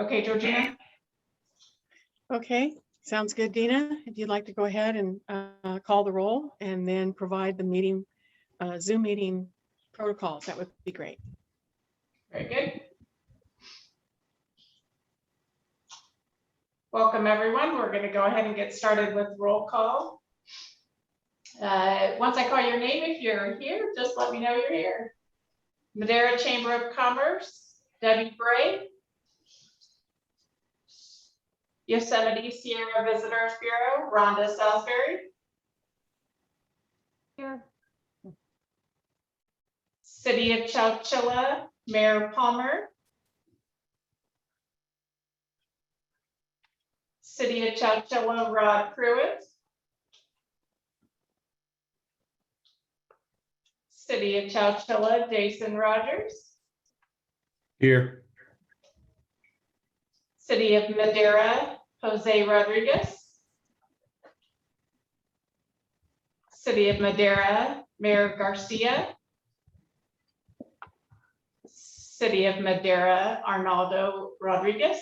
Okay, Georgina? Okay, sounds good, Dina. If you'd like to go ahead and call the roll and then provide the meeting, Zoom meeting protocols, that would be great. Very good. Welcome, everyone. We're going to go ahead and get started with roll call. Once I call your name, if you're here, just let me know you're here. Madera Chamber of Commerce, Debbie Bray. Yosemite Sierra Visitors Bureau, Rhonda Salisbury. Here. City of Chowchilla, Mayor Palmer. City of Chowchilla, Rod Pruitt. City of Chowchilla, Jason Rogers. Here. City of Madera, Jose Rodriguez. City of Madera, Mayor Garcia. City of Madera, Arnaldo Rodriguez.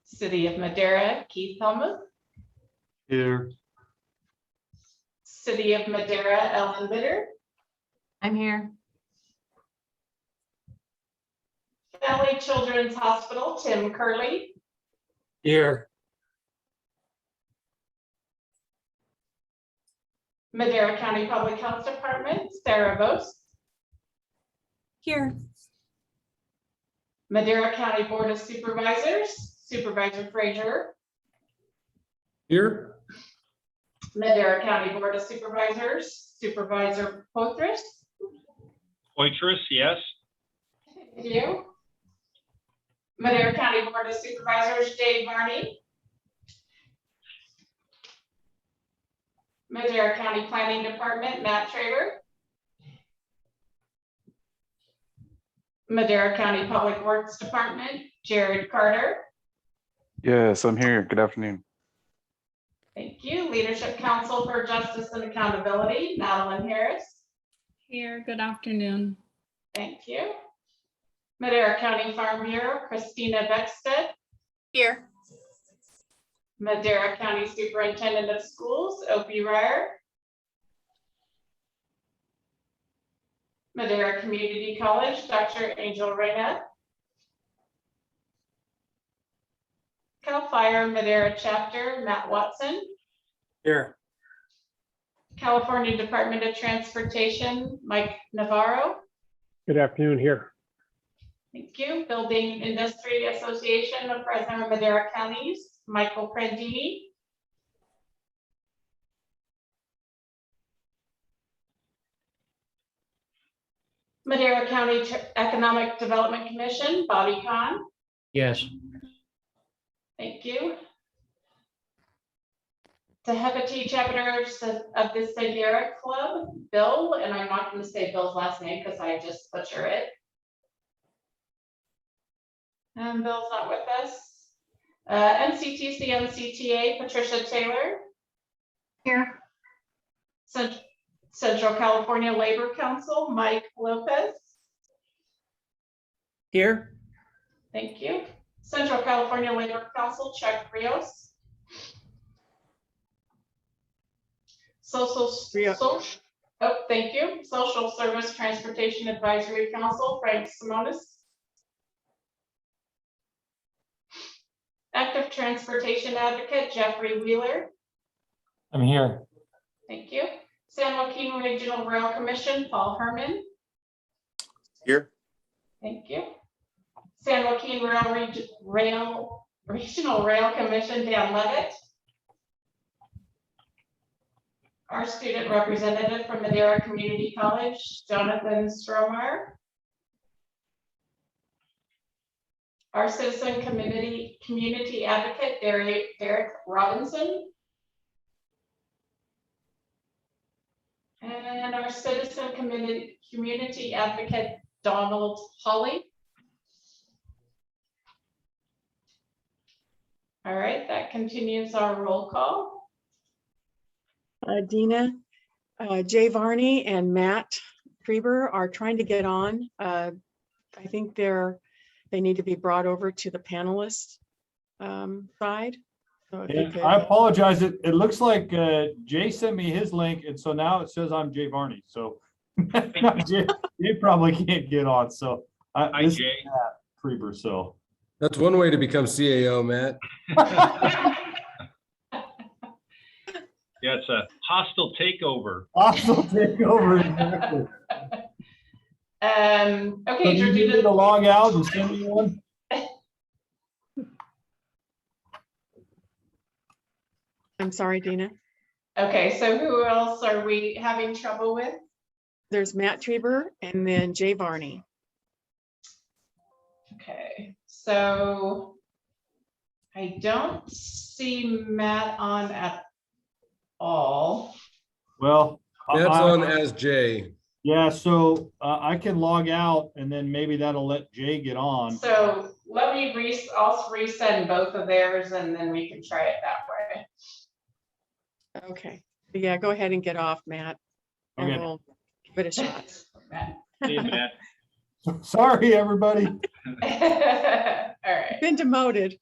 City of Madera, Keith Helmuth. Here. City of Madera, Ellen Bitter. I'm here. Valley Children's Hospital, Tim Curley. Here. Madera County Public Health Department, Sarah Vos. Here. Madera County Board of Supervisors, Supervisor Frazier. Here. Madera County Board of Supervisors, Supervisor Poitras. Poitras, yes. Thank you. Madera County Board of Supervisors, Dave Varney. Madera County Planning Department, Matt Traver. Madera County Public Works Department, Jared Carter. Yes, I'm here. Good afternoon. Thank you. Leadership Council for Justice and Accountability, Madeline Harris. Here. Good afternoon. Thank you. Madera County Farm Bureau, Christina Beckstead. Here. Madera County Superintendent of Schools, Opie Ryer. Madera Community College, Dr. Angel Reyna. Cal Fire Madera Chapter, Matt Watson. Here. California Department of Transportation, Mike Navarro. Good afternoon here. Thank you. Building Industry Association of Fresno and Madera Counties, Michael Prandini. Madera County Economic Development Commission, Bobby Kahn. Yes. Thank you. Teheviti chapters of the Sierra Club, Bill, and I'm not going to say Bill's last name because I just butcher it. And Bill's not with us. MCTC, MCTA, Patricia Taylor. Here. Central California Labor Council, Mike Lopez. Here. Thank you. Central California Labor Council, Chuck Rios. Thank you. Social Service Transportation Advisory Council, Frank Simonis. Active Transportation Advocate, Jeffrey Wheeler. I'm here. Thank you. San Joaquin Regional Rail Commission, Paul Herman. Here. Thank you. San Joaquin Regional Rail Commission, Dan Levitt. Our student representative from Madera Community College, Jonathan Stromeyer. Our citizen community advocate, Derek Robinson. And our citizen community advocate, Donald Hawley. All right, that continues our roll call. Dina, Jay Varney and Matt Preber are trying to get on. I think they need to be brought over to the panelist side. So if you And could, I apologize. It looks like Jay sent me his link, and so now it says I'm Jay Varney. So Jay probably can't get on. So Hi, this is Jay. Matt Preber. So That's one way to become CAO, Matt. Yeah, it's a hostile takeover. I'll take over. Exactly. So Okay, do you need me to Georgina. log out and send me one? I'm sorry, Dina. Okay, so who else are we having trouble with? There's Matt Treber and then Jay Varney. Okay, so I don't see Matt on at all. Well, Matt's on as Jay. yeah. So I can log out, and then maybe that'll let Jay get on. So let me I'll resend both of theirs and then we can try it that way. Okay. Yeah, go ahead and get off, Matt. And Okay. we'll give it a shot. See you, Matt. Sorry, everybody. All right. Been demoted.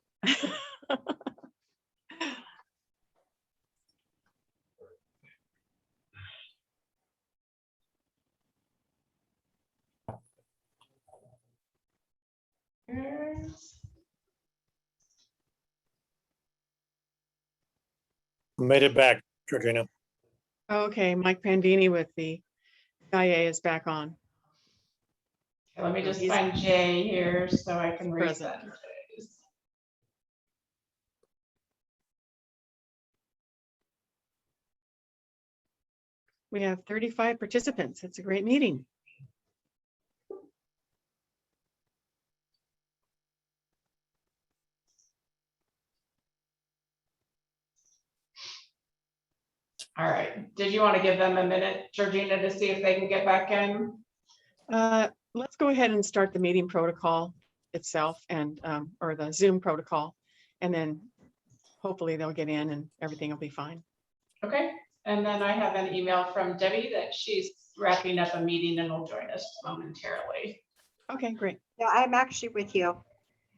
Made it back, Georgina. Okay, Mike Pandini with the IA is back on. Let me just find Jay here so I can Present. resend Jay's. We have 35 participants. It's a great meeting. All right. Did you want to give them a minute, Georgina, to see if they can get back in? Let's go ahead and start the meeting protocol itself and or the Zoom protocol, and then hopefully they'll get in and everything will be fine. Okay. And then I have an email from Debbie that she's wrapping up a meeting and will join us momentarily. Okay, great. Yeah, I'm actually with you.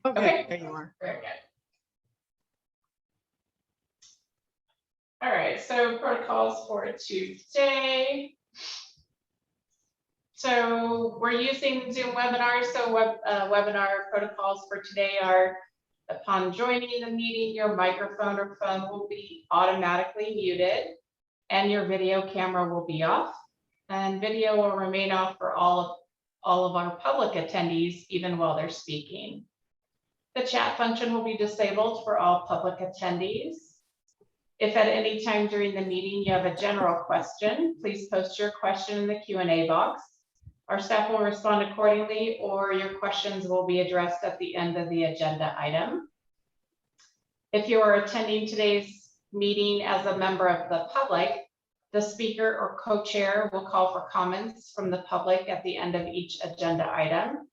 Okay, Okay. there you are. Very good. All right, so protocols for Tuesday. So we're using Zoom webinars. So webinar protocols for today are: upon joining the meeting, your microphone or phone will be automatically muted and your video camera will be off, and video will remain off for all of our public attendees, even while they're speaking. The chat function will be disabled for all public attendees. If at any time during the meeting you have a general question, please post your question in the Q&A box. Our staff will respond accordingly, or your questions will be addressed at the end of the agenda item. If you are attending today's meeting as a member of the public, the speaker or co-chair will call for comments from the public at the end of each agenda item.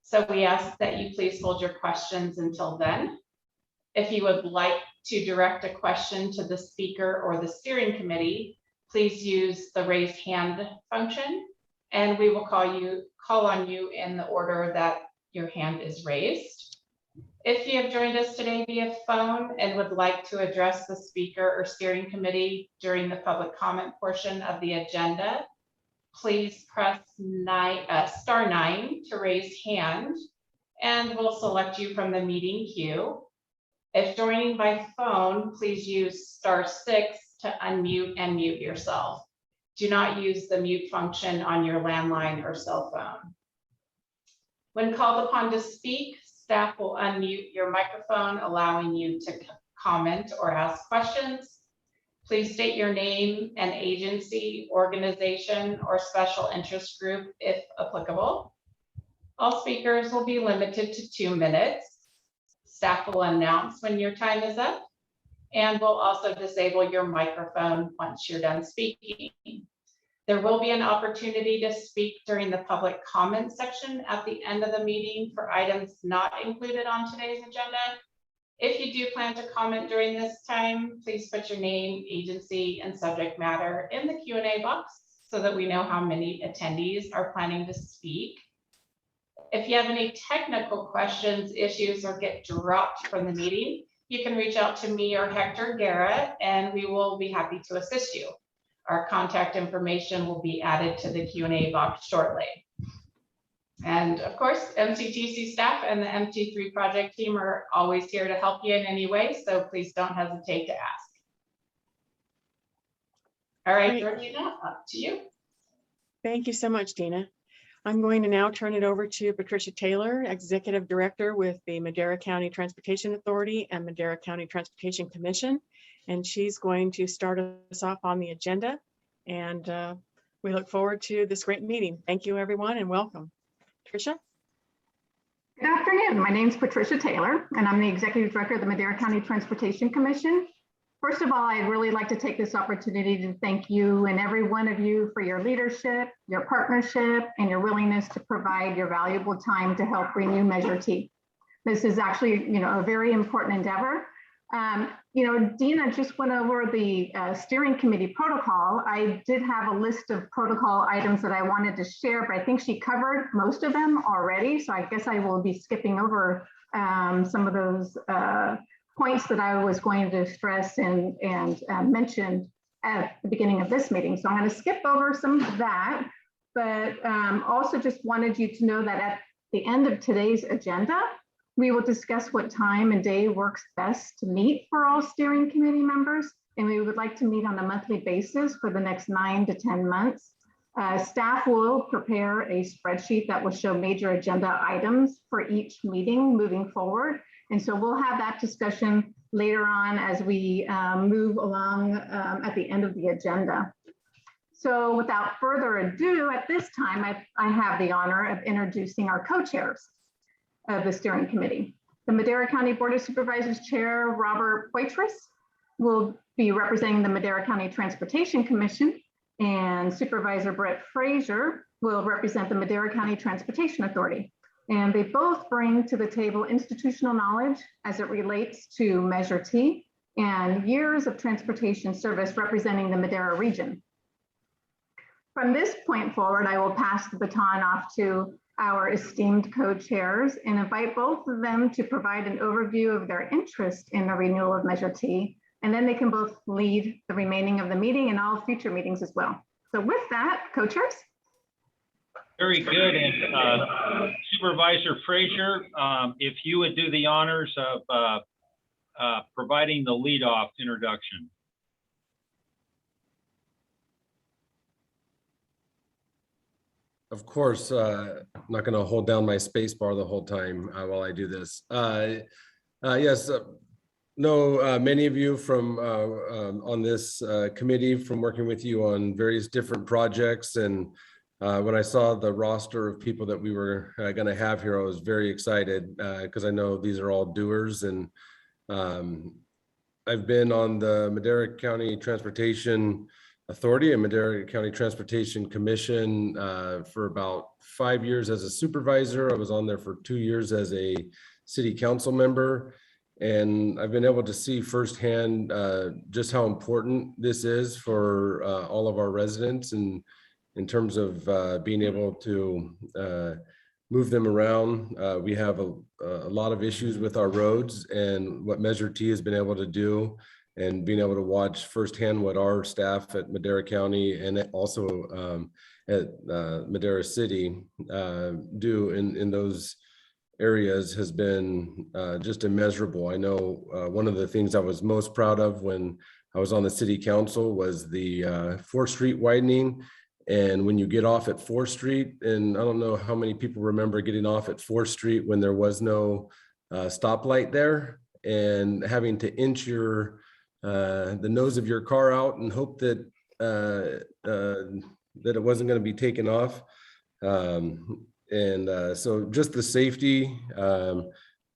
So we ask that you please hold your questions until then. If you would like to direct a question to the speaker or the steering committee, please use the raise hand function, and we will call on you in the order that your hand is raised. If you have joined us today via phone and would like to address the speaker or steering committee during the public comment portion of the agenda, please press *9 to raise hand, and we'll select you from the meeting queue. If joining by phone, please use *6 to unmute and mute yourself. Do not use the mute function on your landline or cell phone. When called upon to speak, staff will unmute your microphone, allowing you to comment or ask questions. Please state your name and agency, organization, or special interest group if applicable. All speakers will be limited to 2 minutes. Staff will announce when your time is up, and will also disable your microphone once you're done speaking. There will be an opportunity to speak during the public comment section at the end of the meeting for items not included on today's agenda. If you do plan to comment during this time, please put your name, agency, and subject matter in the Q&A box so that we know how many attendees are planning to speak. If you have any technical questions, issues, or get dropped from the meeting, you can reach out to me or Hector Guerra, and we will be happy to assist you. Our contact information will be added to the Q&A box shortly. And of course, MCTC staff and the MT3 project team are always here to help you in any way, so please don't hesitate to ask. All right, Great. Georgina, up to you. Thank you so much, Dina. I'm going to now turn it over to Patricia Taylor, Executive Director with the Madera County Transportation Authority and Madera County Transportation Commission. And she's going to start us off on the agenda. And we look forward to this great meeting. Thank you, everyone, and welcome. Patricia? Good afternoon. My name is Patricia Taylor, and I'm the Executive Director of the Madera County Transportation Commission. First of all, I'd really like to take this opportunity to thank you and every one of you for your leadership, your partnership, and your willingness to provide your valuable time to help renew Measure T. This is actually, a very important endeavor. Dina just went over the steering committee protocol. I did have a list of protocol items that I wanted to share, but I think she covered most of them already. So I guess I will be skipping over some of those points that I was going to stress and mention at the beginning of this meeting. So I'm going to skip over some of that, but also just wanted you to know that at the end of today's agenda, we will discuss what time and day works best to meet for all steering committee members. And we would like to meet on a monthly basis for the next 9 to 10 months. Staff will prepare a spreadsheet that will show major agenda items for each meeting moving forward. And so we'll have that discussion later on as we move along at the end of the agenda. So without further ado, at this time, I have the honor of introducing our co-chairs of the steering committee. The Madera County Board of Supervisors Chair, Robert Poitras, will be representing the Madera County Transportation Commission, and Supervisor Brett Frazier will represent the Madera County Transportation Authority. And they both bring to the table institutional knowledge as it relates to Measure T and years of transportation service representing the Madera region. From this point forward, I will pass the baton off to our esteemed co-chairs and invite both of them to provide an overview of their interest in the renewal of Measure T, and then they can both lead the remaining of the meeting and all future meetings as well. So with that, co-chairs. Very good. And Supervisor Frazier, if you would do the honors of providing the leadoff introduction. Of course, I'm not going to hold down my space bar the whole time while I do this. Yes, many of you from on this committee from working with you on various different projects. And when I saw the roster of people that we were going to have here, I was very excited because I know these are all doers. And I've been on the Madera County Transportation Authority and Madera County Transportation Commission for about 5 years as a supervisor. I was on there for 2 years as a city council member. And I've been able to see firsthand just how important this is for all of our residents, and in terms of being able to move them around. We have a lot of issues with our roads, and what Measure T has been able to do, and being able to watch firsthand what our staff at Madera County and also at Madera City do in those areas has been just immeasurable. I know one of the things I was most proud of when I was on the city council was the 4th Street widening. And when you get off at 4th Street, and I don't know how many people remember getting off at 4th Street when there was no stoplight there, and having to inch your the nose of your car out and hope that that it wasn't going to be taken off. So just the safety,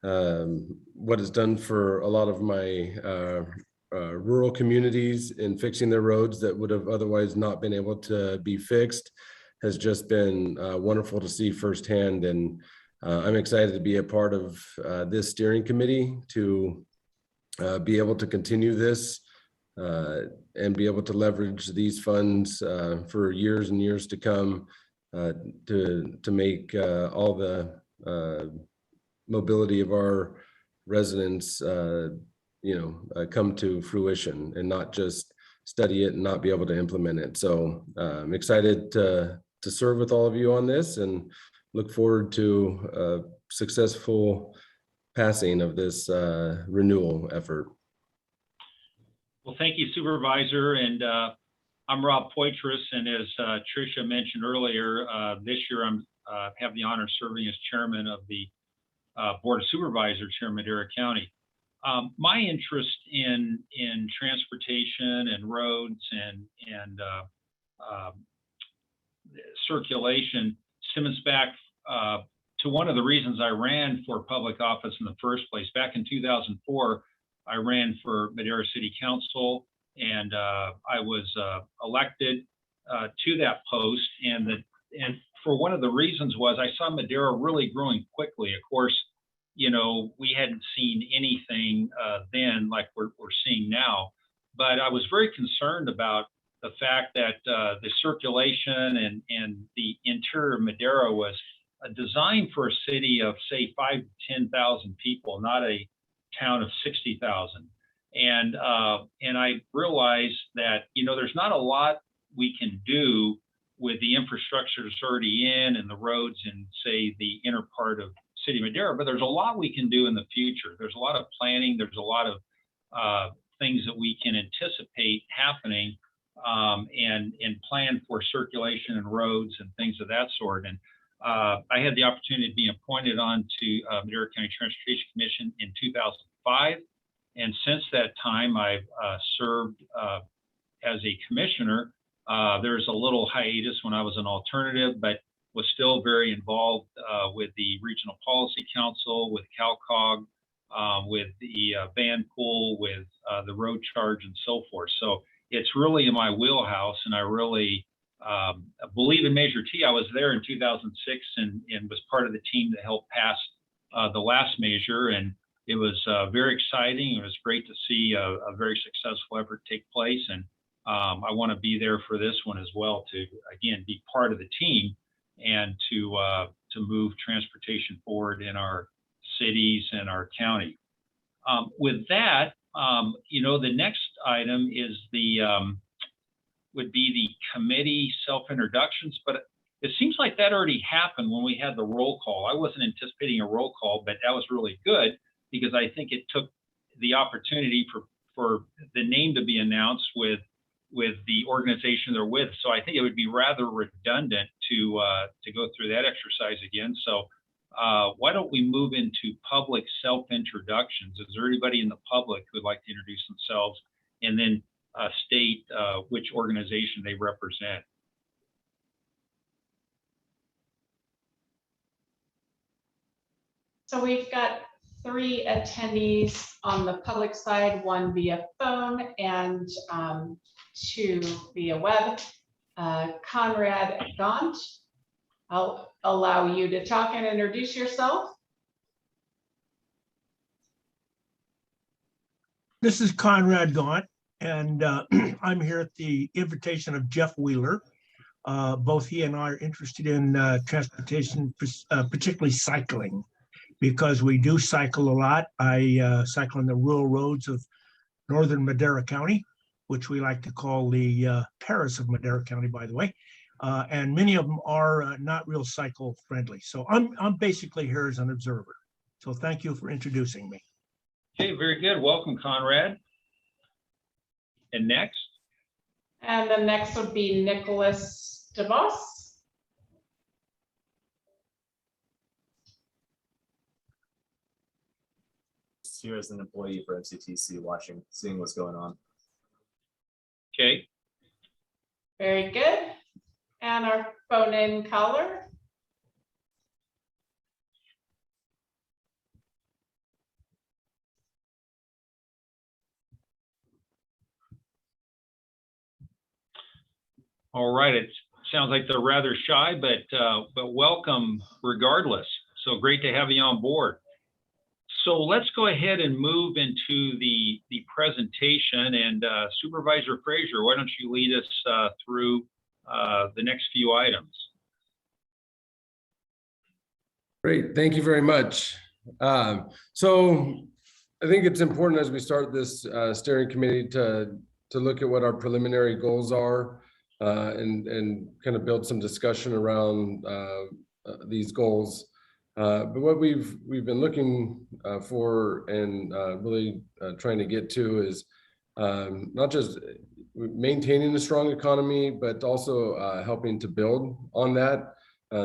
what it's done for a lot of my rural communities in fixing their roads that would have otherwise not been able to be fixed has just been wonderful to see firsthand. And I'm excited to be a part of this steering committee to be able to continue this and be able to leverage these funds for years and years to come to make all the mobility of our residents, come to fruition and not just study it and not be able to implement it. So I'm excited to serve with all of you on this and look forward to a successful passing of this renewal effort. Well, thank you, Supervisor. And I'm Rob Poitras, and as Tricia mentioned earlier, this year I'm have the honor of serving as chairman of the Board of Supervisors here in Madera County. My interest in transportation and roads and circulation stems back to one of the reasons I ran for public office in the first place. Back in 2004, I ran for Madera City Council, and I was elected to that post. And for one of the reasons was I saw Madera really growing quickly. Of course, we hadn't seen anything then like we're seeing now, but I was very concerned about the fact that the circulation and the interior of Madera was designed for a city of, say, 5,000 to 10,000 people, not a town of 60,000. And I realized that, there's not a lot we can do with the infrastructure that's already in and the roads in, say, the inner part of City of Madera, but there's a lot we can do in the future. There's a lot of planning. There's a lot of things that we can anticipate happening and plan for circulation and roads and things of that sort. And I had the opportunity to be appointed on to Madera County Transportation Commission in 2005. And since that time, I've served as a commissioner. There's a little hiatus when I was an alternative, but was still very involved with the Regional Policy Council, with CalCog, with the van pool, with the road charge and so forth. So it's really in my wheelhouse, and I really believe in Measure T. I was there in 2006 and was part of the team that helped pass the last measure, and it was very exciting. It was great to see a very successful effort take place, and I want to be there for this one as well to, again, be part of the team and to move transportation forward in our cities and our county. With that, the next item is would be the committee self-introductions, but it seems like that already happened when we had the roll call. I wasn't anticipating a roll call, but that was really good because I think it took the opportunity for the name to be announced with the organization they're with. So I think it would be rather redundant to go through that exercise again. So why don't we move into public self-introductions? Is there anybody in the public who would like to introduce themselves and then state which organization they represent? So we've got 3 attendees on the public side, 1 via phone and 2 via web. Conrad Gaunt, I'll allow you to talk and introduce yourself. This is Conrad Gaunt, and I'm here at the invitation of Jeff Wheeler. Both he and I are interested in transportation, particularly cycling, because we do cycle a lot. I cycle on the rural roads of northern Madera County, which we like to call the Paris of Madera County, by the way. And many of them are not real cycle friendly. So I'm basically here as an observer. So thank you for introducing me. Okay, very good. Welcome, Conrad. And next? And the next would be Nicholas DeVos. Here as an employee for MCTC, seeing what's going on. Okay. Very good. And our phone-in caller. All right. It sounds like they're rather shy, but welcome regardless. So great to have you on board. So let's go ahead and move into the presentation, and Supervisor Frazier, why don't you lead us through the next few items? Great, thank you very much. So I think it's important as we start this steering committee to look at what our preliminary goals are and kind of build some discussion around these goals. But what we've been looking for and really trying to get to is not just maintaining a strong economy, but also helping to build on that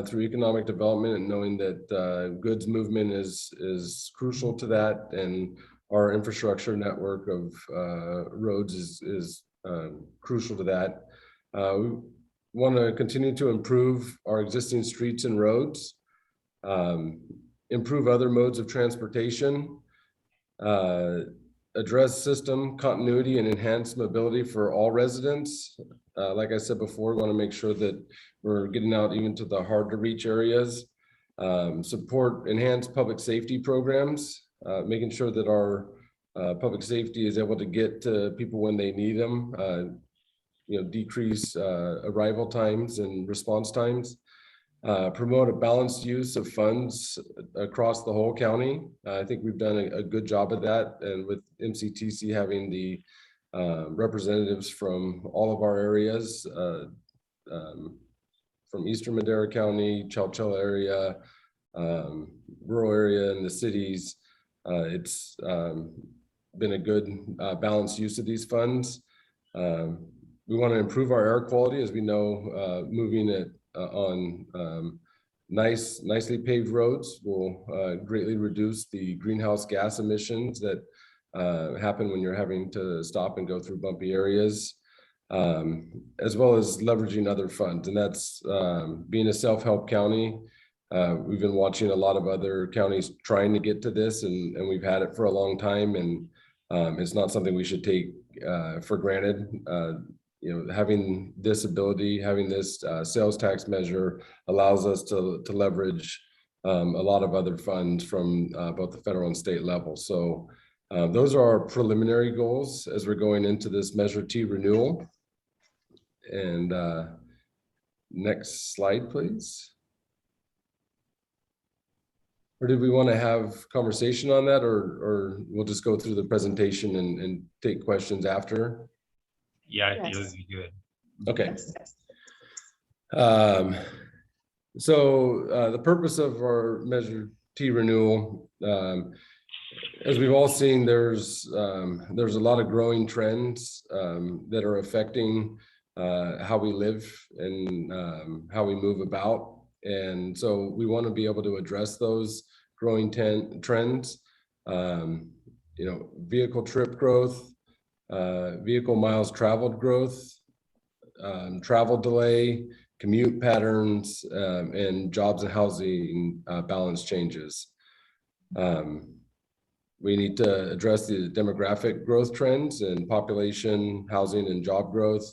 through economic development, and knowing that goods movement is crucial to that, and our infrastructure network of roads is crucial to that. We want to continue to improve our existing streets and roads, improve other modes of transportation, address system continuity and enhance mobility for all residents. Like I said before, we want to make sure that we're getting out even to the hard to reach areas. Support enhanced public safety programs, making sure that our public safety is able to get to people when they need them. Decrease arrival times and response times. Promote a balanced use of funds across the whole county. I think we've done a good job of that, and with MCTC having the representatives from all of our areas, from Eastern Madera County, Chowchilla area, rural area, and the cities, it's been a good balanced use of these funds. We want to improve our air quality, as we know, moving it on nicely paved roads will greatly reduce the greenhouse gas emissions that happen when you're having to stop and go through bumpy areas, as well as leveraging other funds. And that's being a self-help county. We've been watching a lot of other counties trying to get to this, and we've had it for a long time, and it's not something we should take for granted. Having this ability, having this sales tax measure allows us to leverage a lot of other funds from both the federal and state level. So those are our preliminary goals as we're going into this Measure T renewal. And next slide, please. Or did we want to have conversation on that, or we'll just go through the presentation and take questions after? Yeah, I think it Yes. would be good. Okay. So the purpose of our Measure T renewal, as we've all seen, there's a lot of growing trends that are affecting how we live and how we move about. And so we want to be able to address those growing trends, vehicle trip growth, vehicle miles traveled growth, travel delay, commute patterns, and jobs and housing balance changes. We need to address the demographic growth trends and population, housing, and job growth,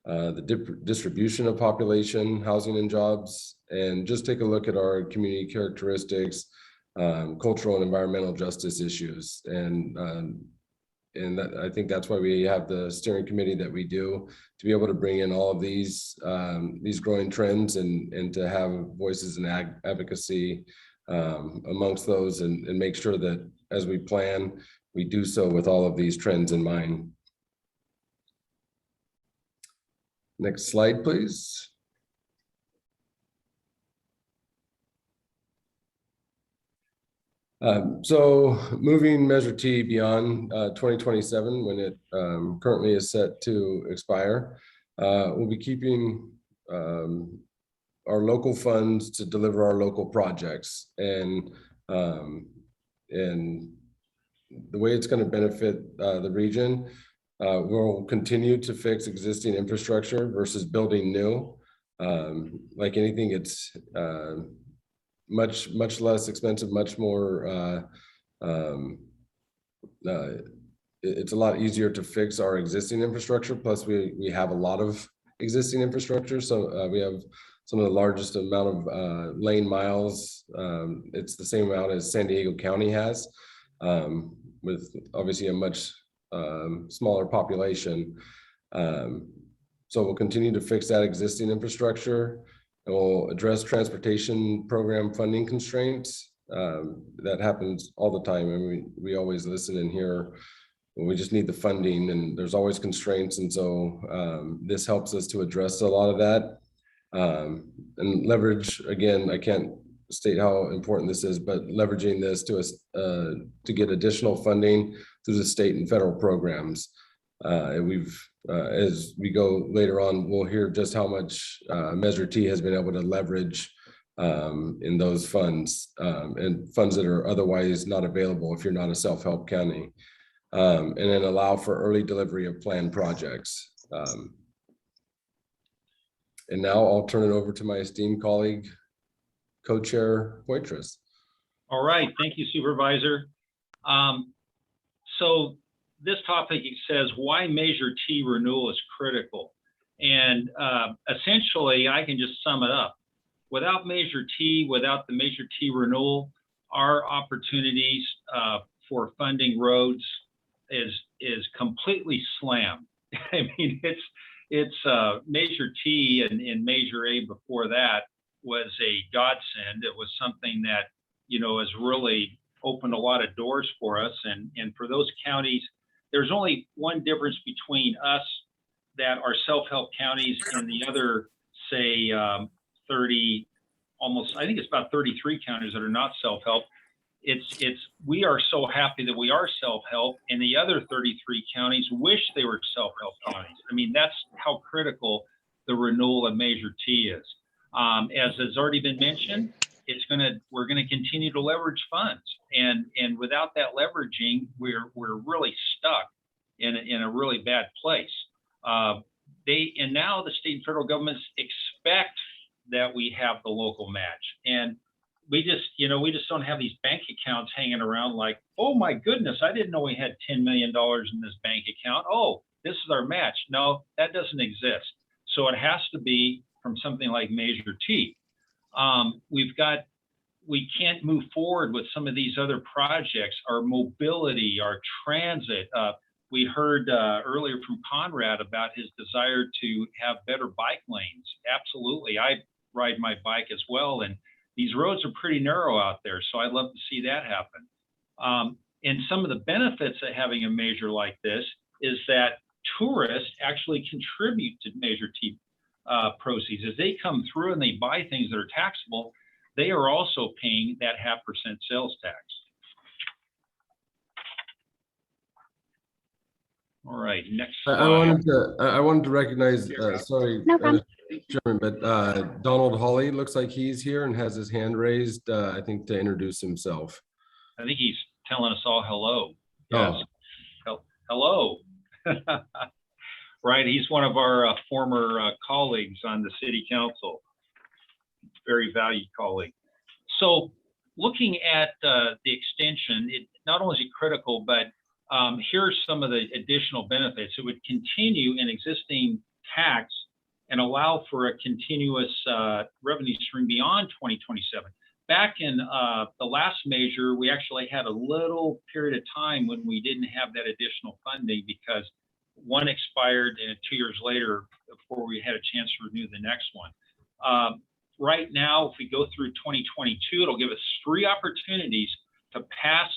the distribution of population, housing, and jobs, and just take a look at our community characteristics, cultural and environmental justice issues. And that, I think that's why we have the steering committee that we do, to be able to bring in all of these growing trends and to have voices and advocacy amongst those, and make sure that as we plan, we do so with all of these trends in mind. Next slide, please. So moving Measure T beyond 2027, when it currently is set to expire, we'll be keeping our local funds to deliver our local projects, and the way it's going to benefit the region, we'll continue to fix existing infrastructure versus building new. Like anything, it's much less expensive, much more it's a lot easier to fix our existing infrastructure. Plus we have a lot of existing infrastructure, so we have some of the largest amount of lane miles. It's the same amount as San Diego County has, with obviously a much smaller population. So we'll continue to fix that existing infrastructure. It will address transportation program funding constraints. That happens all the time, and we always listen and hear. We just need the funding, and there's always constraints, and so this helps us to address a lot of that. And leverage, again, I can't state how important this is, but leveraging this to get additional funding through the state and federal programs. And as we go later on, we'll hear just how much Measure T has been able to leverage in those funds, and funds that are otherwise not available if you're not a self-help county. And then allow for early delivery of planned projects. And now I'll turn it over to my esteemed colleague, Co-Chair Poitras. All right, thank you, Supervisor. So this topic says why Measure T renewal is critical. And essentially, I can just sum it up. Without Measure T, without the Measure T renewal, our opportunities for funding roads is completely slammed. I mean, it's Measure T and Measure A before that was a godsend. It was something that, you know, has really opened a lot of doors for us. And for those counties, there's only one difference between us that are self-help counties and the other, say, 30, almost, I think it's about 33 counties that are not self-help. We are so happy that we are self-help, and the other 33 counties wish they were self-help counties. I mean, that's how critical the renewal of Measure T is. As has already been mentioned, we're gonna continue to leverage funds, and without that leveraging, we're really stuck in a really bad place. And now the state and federal governments expect that we have the local match, and we just don't have these bank accounts hanging around like, oh my goodness, I didn't know we had $10 million in this bank account. Oh, this is our match. No, that doesn't exist. So it has to be from something like Measure T. We can't move forward with some of these other projects, our mobility, our transit. We heard earlier from Conrad about his desire to have better bike lanes. Absolutely, I ride my bike as well, and these roads are pretty narrow out there, so I'd love to see that happen. And some of the benefits of having a measure like this is that tourists actually contribute to Measure T proceeds. As they come through and they buy things that are taxable, they are also paying that 0.5% sales tax. All right, next slide. I wanted to recognize, sorry, No problem. Chairman, but Donald Hawley looks like he's here and has his hand raised, I think, to introduce himself. I think he's telling us all hello. Oh. Yes. Hello. Right, he's one of our former colleagues on the city council. Very valued colleague. So looking at the extension, it not only is it critical, but here are some of the additional benefits. It would continue an existing tax and allow for a continuous revenue stream beyond 2027. Back in the last measure, we actually had a little period of time when we didn't have that additional funding because one expired and 2 years later before we had a chance to renew the next one. Right now, if we go through 2022, it'll give us 3 opportunities to pass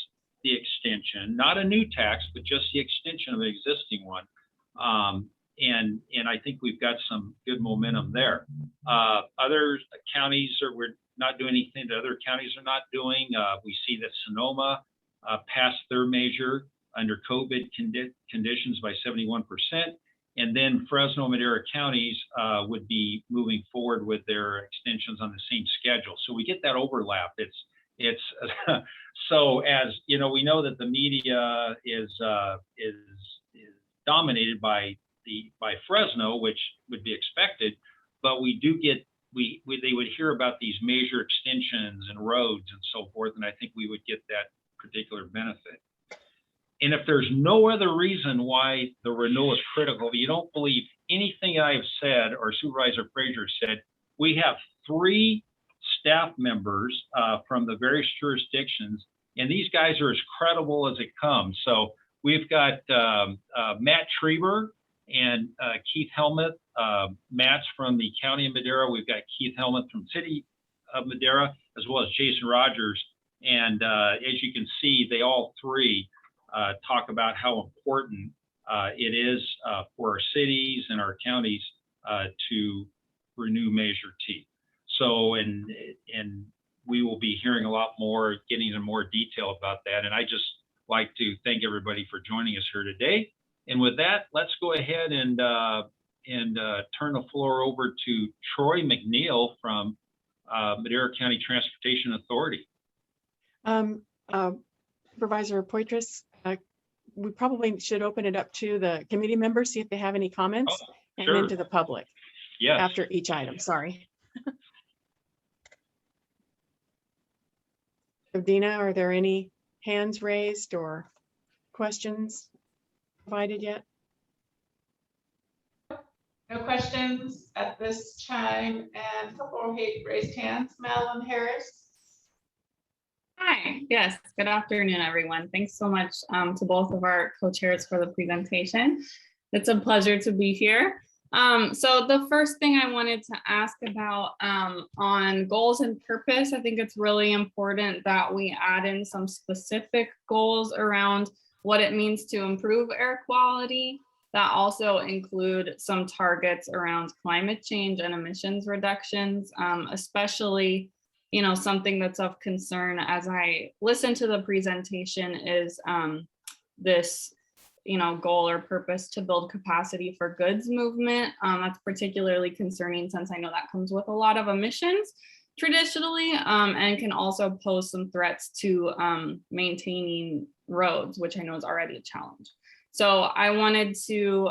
the extension, not a new tax, but just the extension of an existing one. And I think we've got some good momentum there. Other counties we're not doing anything that other counties are not doing. We see that Sonoma passed their measure under COVID conditions by 71%. And then Fresno and Madera counties would be moving forward with their extensions on the same schedule. So we get that overlap. It's so, as you know, we know that the media is dominated by Fresno, which would be expected, but we do get they would hear about these measure extensions and roads and so forth, and I think we would get that particular benefit. And if there's no other reason why the renewal is critical, if you don't believe anything I have said or Supervisor Frazier said, we have 3 staff members from the various jurisdictions, and these guys are as credible as it comes. So we've got Matt Trieber and Keith Helmuth. Matt's from the County of Madera. We've got Keith Helmuth from City of Madera, as well as Jason Rogers. And as you can see, they all three talk about how important it is for our cities and our counties to renew Measure T. So, and we will be hearing a lot more, getting into more detail about that. And I just like to thank everybody for joining us here today. And with that, let's go ahead and turn the floor over to Troy McNeil from Madera County Transportation Authority. Supervisor Poitras, we probably should open it up to the committee members, see if they have any comments, and sure. then to the public Yes. after each item. Sorry. So Dina, are there any hands raised or questions provided yet? No questions at this time, and a couple of raised hands. Madeline Harris. Hi, yes, good afternoon, everyone. Thanks so much to both of our co-chairs for the presentation. It's a pleasure to be here. So the first thing I wanted to ask about on goals and purpose, I think it's really important that we add in some specific goals around what it means to improve air quality, that also include some targets around climate change and emissions reductions, especially, you know, something that's of concern as I listen to the presentation is this, you know, goal or purpose to build capacity for goods movement. That's particularly concerning since I know that comes with a lot of emissions traditionally, and can also pose some threats to maintaining roads, which I know is already a challenge. So I wanted to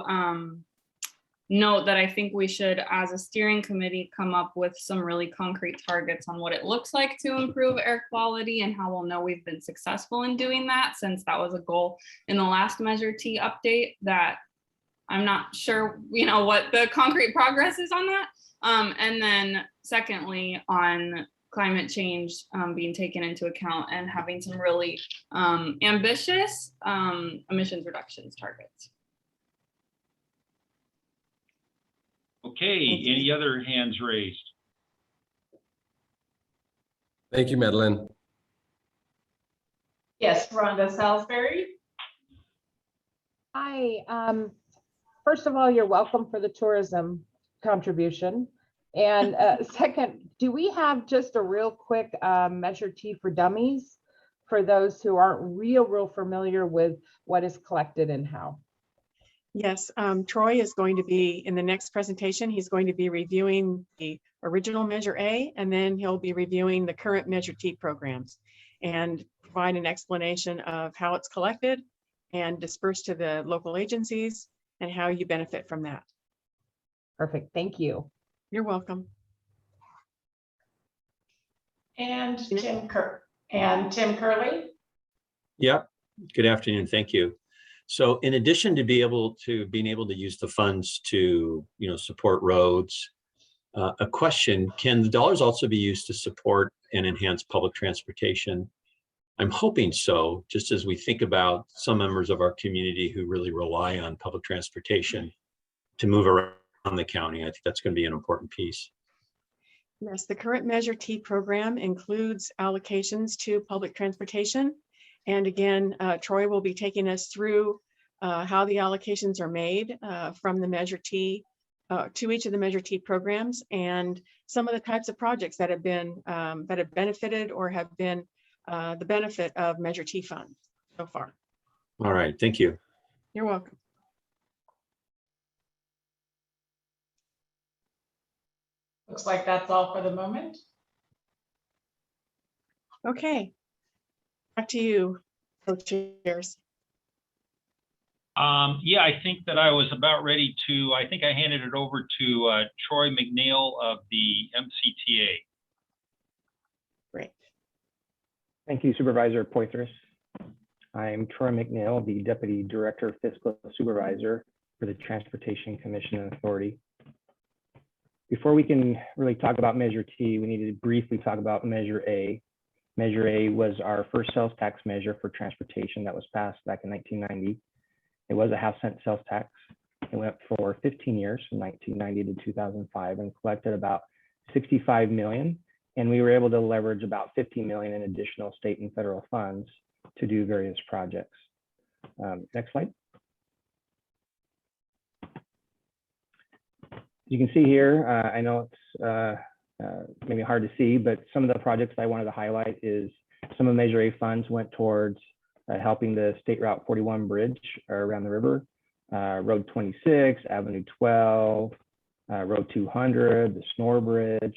note that I think we should, as a steering committee, come up with some really concrete targets on what it looks like to improve air quality and how we'll know we've been successful in doing that, since that was a goal in the last Measure T update that I'm not sure, you know, what the concrete progress is on that. And then secondly, on climate change being taken into account and having some really ambitious emissions reductions targets. Okay, any other hands raised? Thank you, Madeline. Yes, Rhonda Salisbury. Hi. First of all, you're welcome for the tourism contribution. And second, do we have just a real quick Measure T for dummies for those who aren't real familiar with what is collected and how? Yes, Troy is going to be in the next presentation. He's going to be reviewing the original Measure A, and then he'll be reviewing the current Measure T programs and provide an explanation of how it's collected and dispersed to the local agencies and how you benefit from that. Perfect. Thank you. You're welcome. And Tim Curley. Yep. Good afternoon. Thank you. So in addition to being able to use the funds to, you know, support roads, a question, can the dollars also be used to support and enhance public transportation? I'm hoping so, just as we think about some members of our community who really rely on public transportation to move around the county. I think that's going to be an important piece. Yes, the current Measure T program includes allocations to public transportation. And again, Troy will be taking us through how the allocations are made from the Measure T to each of the Measure T programs, and some of the types of projects that have been that have benefited or have been the benefit of Measure T funds so far. All right, thank you. You're welcome. Looks like that's all for the moment. Okay, back to you, co-chairs. Yeah, I think that I was about ready to, I think I handed it over to Troy McNeil of the MCTA. Great. Thank you, Supervisor Poitras. I'm Troy McNeil, the Deputy Director Fiscal Supervisor for the Transportation Commission and Authority. Before we can really talk about Measure T, we need to briefly talk about Measure A. Measure A was our first sales tax measure for transportation that was passed back in 1990. It was a half-cent sales tax. It went for 15 years, from 1990 to 2005, and collected about 65 million. And we were able to leverage about 50 million in additional state and federal funds to do various projects. Next slide. You can see here, I know it's maybe hard to see, but some of the projects I wanted to highlight is some of Measure A funds went towards helping the State Route 41 bridge around the river, Road 26, Avenue 12, Road 200, the Snore Bridge,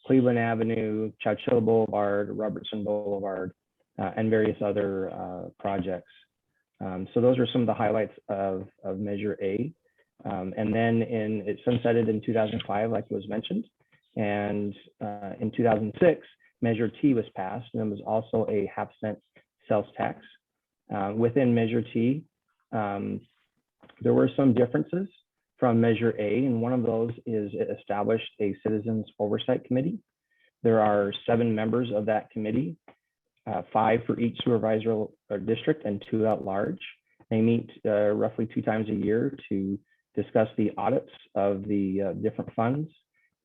Cleveland Avenue, Chowchilla Boulevard, Robertson Boulevard, and various other projects. So those are some of the highlights of Measure A. And then it sunsetted in 2005, like was mentioned. And in 2006, Measure T was passed, and it was also a 0.5-cent sales tax. Within Measure T, there were some differences from Measure A, and one of those is it established a Citizens Oversight Committee. There are 7 members of that committee, 5 for each supervisor or district and 2 at large. They meet roughly 2 times a year to discuss the audits of the different funds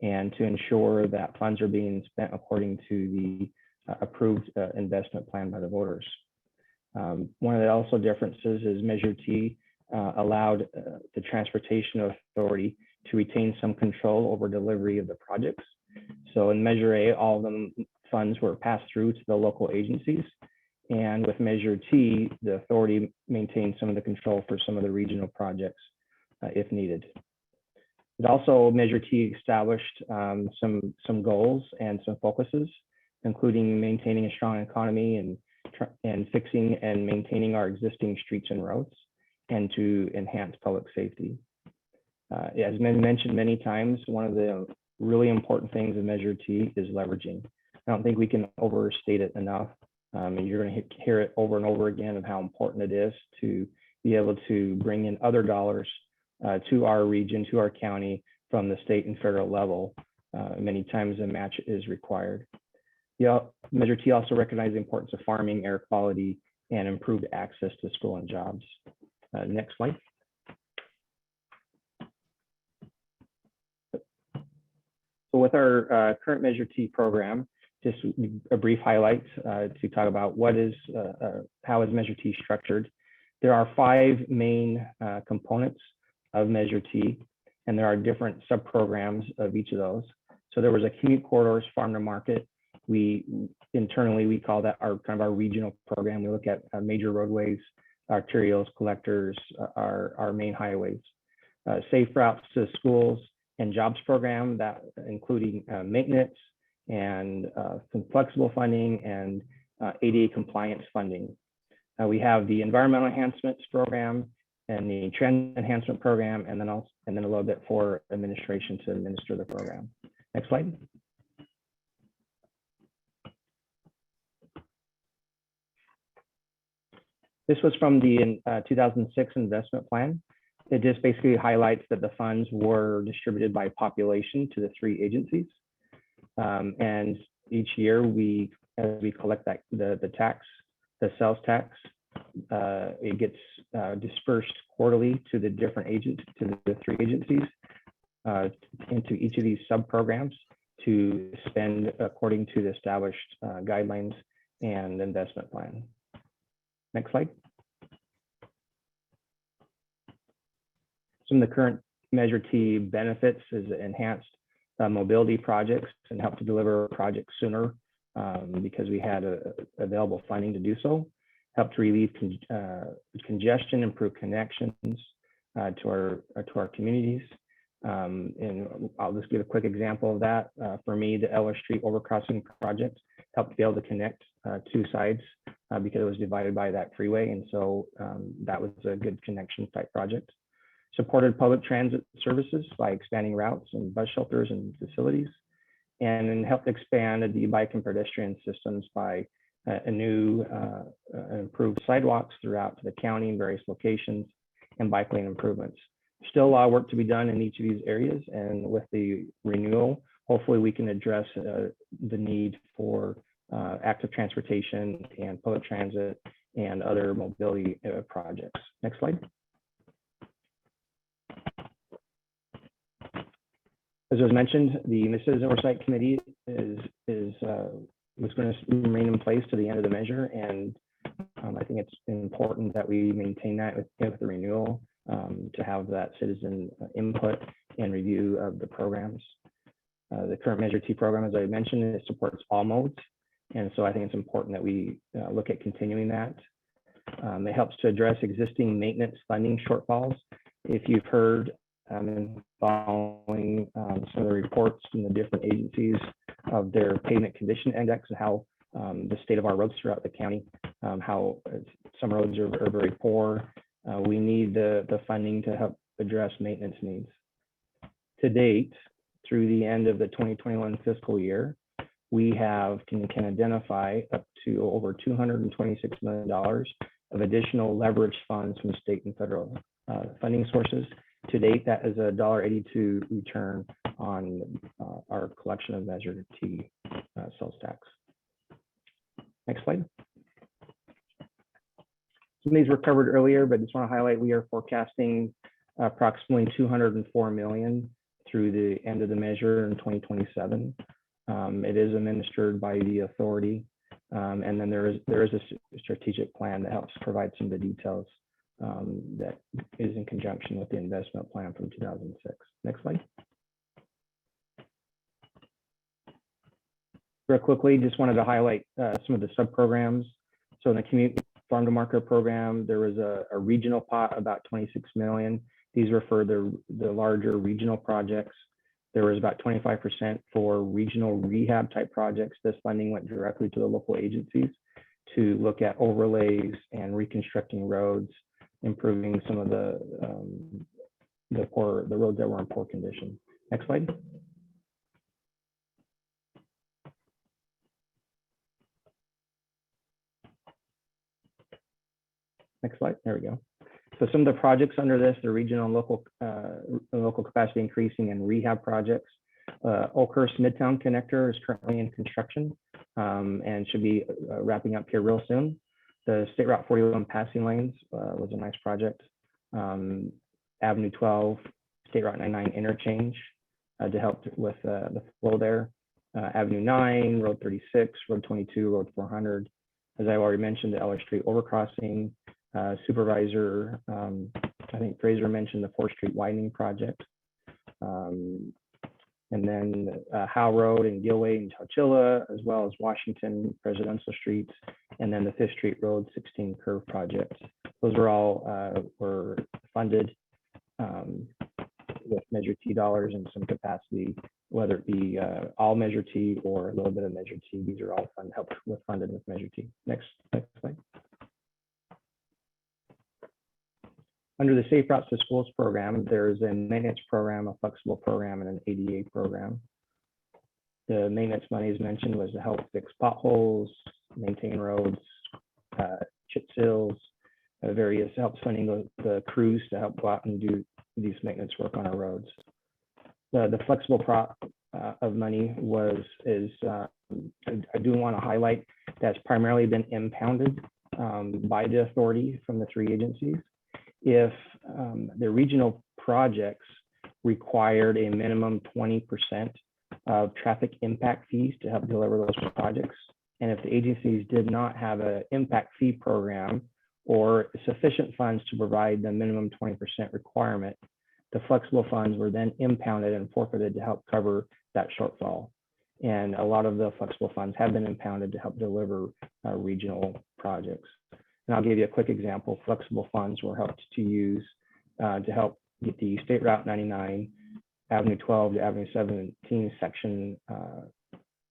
and to ensure that funds are being spent according to the approved investment plan by the voters. One of the also differences is Measure T allowed the Transportation Authority to retain some control over delivery of the projects. So in Measure A, all of the funds were passed through to the local agencies. And with Measure T, the authority maintained some of the control for some of the regional projects if needed. It also, Measure T established some goals and some focuses, including maintaining a strong economy and fixing and maintaining our existing streets and roads, and to enhance public safety. As mentioned many times, one of the really important things in Measure T is leveraging. I don't think we can overstate it enough. And you're going to hear it over and over again of how important it is to be able to bring in other dollars to our region, to our county from the state and federal level. Many times a match is required. Measure T also recognized the importance of farming, air quality, and improved access to school and jobs. Next slide. So with our current Measure T program, just a brief highlight to talk about how is Measure T structured. There are 5 main components of Measure T, and there are different sub-programs of each of those. So there was a commute corridors, farm to market. Internally, we call that our kind of our regional program. We look at major roadways, arterials, collectors, our main highways. Safe routes to schools and jobs program, that including maintenance and some flexible funding and ADA compliance funding. We have the environmental enhancements program and the transit enhancement program, and then a little bit for administration to administer the program. Next slide. This was from the 2006 investment plan. It just basically highlights that the funds were distributed by population to the 3 agencies. And each year as we collect the tax, the sales tax, it gets dispersed quarterly to the different agents, to the 3 agencies, into each of these sub-programs to spend according to the established guidelines and investment plan. Next slide. Some of the current Measure T benefits is enhanced mobility projects and help to deliver projects sooner because we had available funding to do so. Help to relieve congestion, improve connections to our communities. And I'll just give a quick example of that. For me, the Eller Street overcrossing project helped to be able to connect 2 sides because it was divided by that freeway. And so that was a good connection type project. Supported public transit services by expanding routes and bus shelters and facilities, and then helped expand the bike and pedestrian systems by improved sidewalks throughout the county in various locations and bike lane improvements. Still a lot of work to be done in each of these areas, and with the renewal, hopefully we can address the need for active transportation and public transit and other mobility projects. Next slide. As was mentioned, the Citizen Oversight Committee was going to remain in place to the end of the measure, and I think it's important that we maintain that with the renewal to have that citizen input and review of the programs. The current Measure T program, as I mentioned, it supports all modes, and so I think it's important that we look at continuing that. It helps to address existing maintenance funding shortfalls. If you've heard and following some of the reports from the different agencies of their pavement condition index and how the state of our roads throughout the county, how some roads are very poor. We need the funding to help address maintenance needs. To date, through the end of the 2021 fiscal year, we can identify up to over $226 million of additional leverage funds from state and federal funding sources. To date, that is a $1.82 return on our collection of Measure T sales tax. Next slide. Some of these were covered earlier, but just want to highlight we are forecasting approximately $204 million through the end of the measure in 2027. It is administered by the authority, and then there is a strategic plan that helps provide some of the details that is in conjunction with the investment plan from 2006. Next slide. Real quickly, just wanted to highlight some of the sub-programs. So in the community farm to market program, there was a regional pot, about 26 million. These were for the larger regional projects. There was about 25% for regional rehab type projects. This funding went directly to the local agencies to look at overlays and reconstructing roads, improving some of the roads that were in poor condition. Next slide. Next slide. There we go. So some of the projects under this, the regional and local capacity increasing and rehab projects. Oakhurst Midtown Connector is currently in construction and should be wrapping up here real soon. The State Route 41 passing lanes was a nice project. Avenue 12, State Route 99 interchange to help with the flow there. Avenue 9, Road 36, Road 22, Road 400. As I already mentioned, the Eller Street overcrossing. Supervisor, I think Fraser mentioned the 4th Street widening project. And then Howe Road and Gilway and Chowchilla, as well as Washington Presidential Streets, and then the 5th Street Road 16 curve project. Those are all were funded with Measure T dollars and some capacity, whether it be all Measure T or a little bit of Measure T. These are all funded with Measure T. Next slide. Under the Safe Routes to Schools program, there's a maintenance program, a flexible program, and an ADA program. The maintenance money, as mentioned, was to help fix potholes, maintain roads, chip seals, various help funding the crews to help go out and do these maintenance work on our roads. The flexible of money I do want to highlight that's primarily been impounded by the authority from the 3 agencies. If the regional projects required a minimum 20% of traffic impact fees to help deliver those projects, and if the agencies did not have an impact fee program or sufficient funds to provide the minimum 20% requirement, the flexible funds were then impounded and forfeited to help cover that shortfall. And a lot of the flexible funds have been impounded to help deliver regional projects. And I'll give you a quick example. Flexible funds were helped to use to help get the State Route 99, Avenue 12 to Avenue 17 section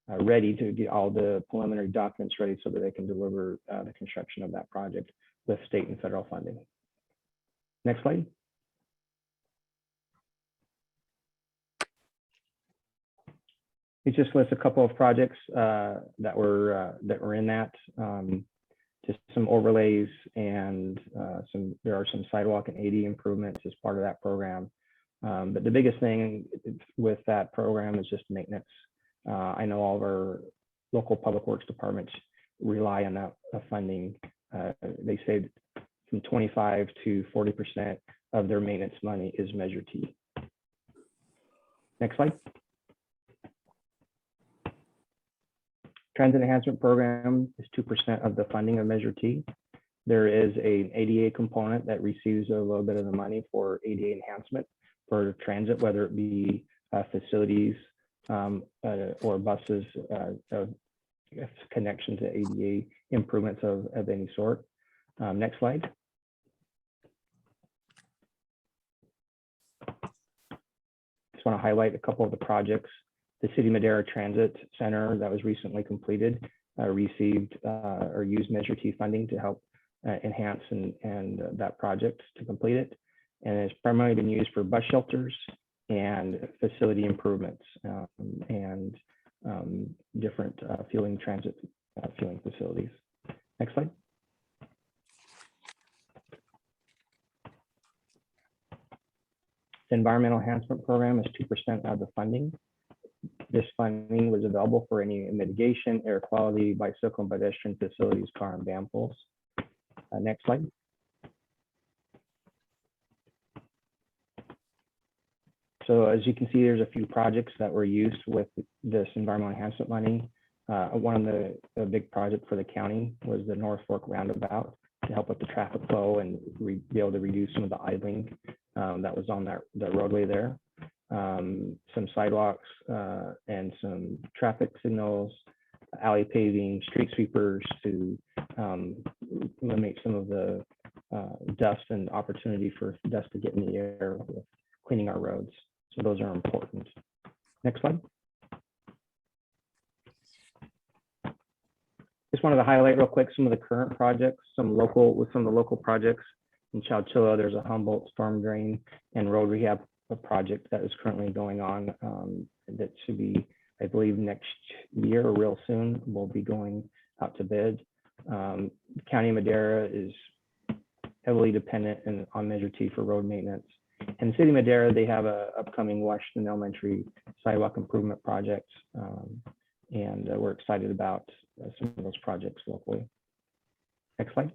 ready to get all the preliminary documents ready so that they can deliver the construction of that project with state and federal funding. Next slide. It just lists a couple of projects that were in that. Just some overlays and there are some sidewalk and AD improvements as part of that program. But the biggest thing with that program is just maintenance. I know all of our local public works departments rely on that funding. They say from 25 to 40% of their maintenance money is Measure T. Next slide. Transit Enhancement Program is 2% of the funding of Measure T. There is an ADA component that receives a little bit of the money for ADA enhancement for transit, whether it be facilities or buses of connection to ADA improvements of any sort. Next slide. Just want to highlight a couple of the projects. The City Madera Transit Center that was recently completed received or used Measure T funding to help enhance and that project to complete it. And it's primarily been used for bus shelters and facility improvements and different fueling transit fueling facilities. Next slide. The Environmental Enhancement Program is 2% of the funding. This funding was available for any mitigation, air quality, bicycle and pedestrian facilities, car and van pools. Next slide. So as you can see, there's a few projects that were used with this environmental enhancement money. One of the big project for the county was the North Fork Roundabout to help with the traffic flow and be able to reduce some of the idling that was on the roadway there. Some sidewalks and some traffic signals, alley paving, street sweepers to eliminate some of the dust and opportunity for dust to get in the air with cleaning our roads. So those are important. Next slide. Just wanted to highlight real quick some of the current projects, some of the local projects. In Chowchilla, there's a Humboldt storm drain and road rehab project that is currently going on that should be, I believe, next year or real soon, will be going out to bid. County of Madera is heavily dependent on Measure T for road maintenance. And the City of Madera, they have a upcoming Washington Elementary sidewalk improvement projects. And we're excited about some of those projects locally. Next slide.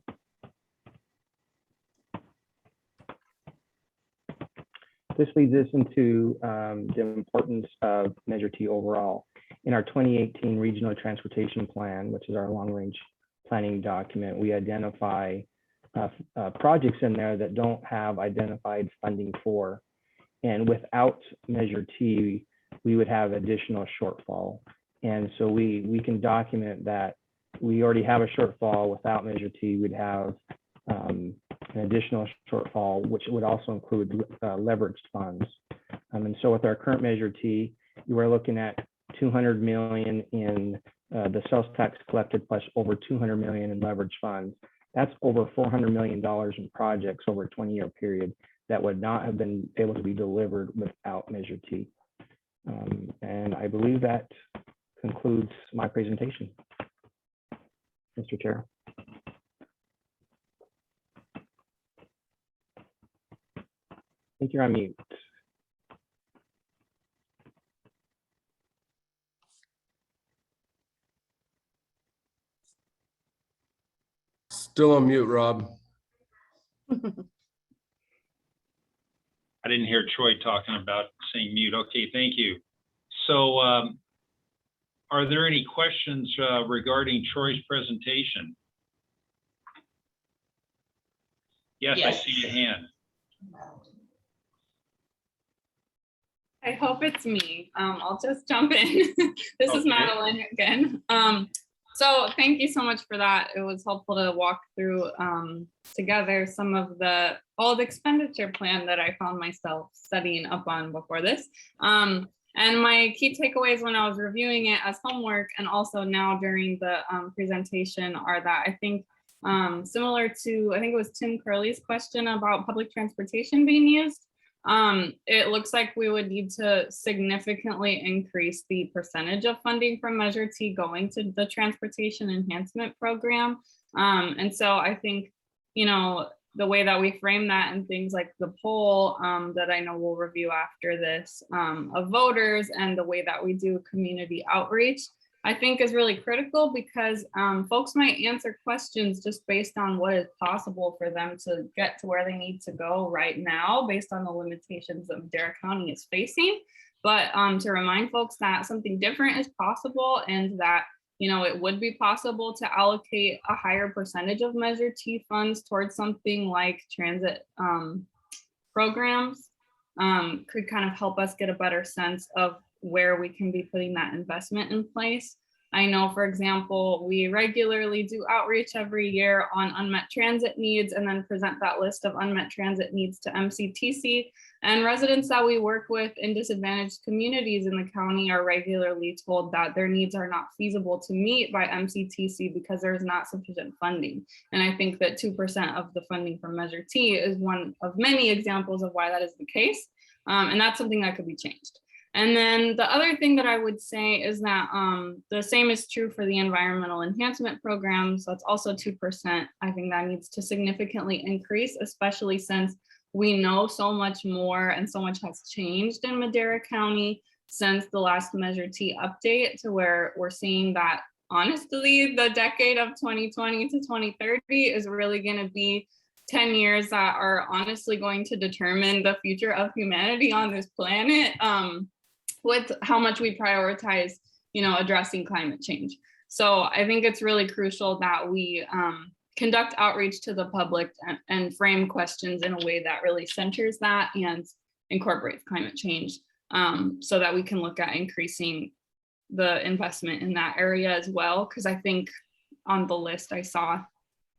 This leads us into the importance of Measure T overall. In our 2018 Regional Transportation Plan, which is our long-range planning document, we identify projects in there that don't have identified funding for. And without Measure T, we would have additional shortfall. And so we can document that we already have a shortfall. Without Measure T, we'd have an additional shortfall, which would also include leveraged funds. And so with our current Measure T, you are looking at 200 million in the sales tax collected plus over 200 million in leveraged funds. That's over $400 million in projects over a 20-year period that would not have been able to be delivered without Measure T. And I believe that concludes my presentation, Mr. Chair. I think you're on mute. Still on mute, Rob. I didn't hear Troy talking about saying mute. Okay, thank you. So are there any questions regarding Troy's presentation? Yes, I see a hand. I hope it's me. I'll just jump in. This is Madeline again. So thank you so much for that. It was helpful to walk through together some of all the expenditure plan that I found myself studying up on before this. And my key takeaways when I was reviewing it as homework and also now during the presentation are that I think similar to, I think it was Tim Curley's question about public transportation being used. It looks like we would need to significantly increase the percentage of funding from Measure T going to the transportation enhancement program. And so I think, you know, the way that we frame that and things like the poll that I know we'll review after this of voters and the way that we do community outreach, I think is really critical because folks might answer questions just based on what is possible for them to get to where they need to go right now based on the limitations that Madera County is facing. But to remind folks that something different is possible and that, you know, it would be possible to allocate a higher percentage of Measure T funds towards something like transit programs could kind of help us get a better sense of where we can be putting that investment in place. I know, for example, we regularly do outreach every year on unmet transit needs and then present that list of unmet transit needs to MCTC. And residents that we work with in disadvantaged communities in the county are regularly told that their needs are not feasible to meet by MCTC because there is not sufficient funding. And I think that 2% of the funding from Measure T is one of many examples of why that is the case. And that's something that could be changed. And then the other thing that I would say is that the same is true for the environmental enhancement programs. That's also 2%. I think that needs to significantly increase, especially since we know so much more and so much has changed in Madera County since the last Measure T update, to where we're seeing that honestly, the decade of 2020 to 2030 is really going to be 10 years that are honestly going to determine the future of humanity on this planet. With how much we prioritize, you know, addressing climate change. So I think it's really crucial that we conduct outreach to the public and frame questions in a way that really centers that and incorporates climate change, so that we can look at increasing the investment in that area as well. Because I think on the list I saw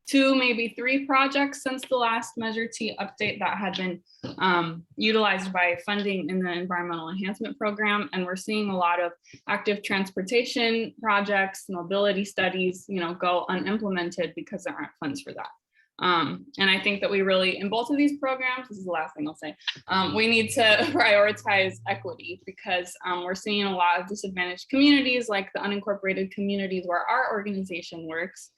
2, maybe 3 projects since the last Measure T update that had been utilized by funding in the environmental enhancement program. And we're seeing a lot of active transportation projects, mobility studies, you know, go unimplemented because there aren't funds for that. And I think that we really, in both of these programs, this is the last thing I'll say, we need to prioritize equity, because we're seeing a lot of disadvantaged communities, like the unincorporated communities where our organization works,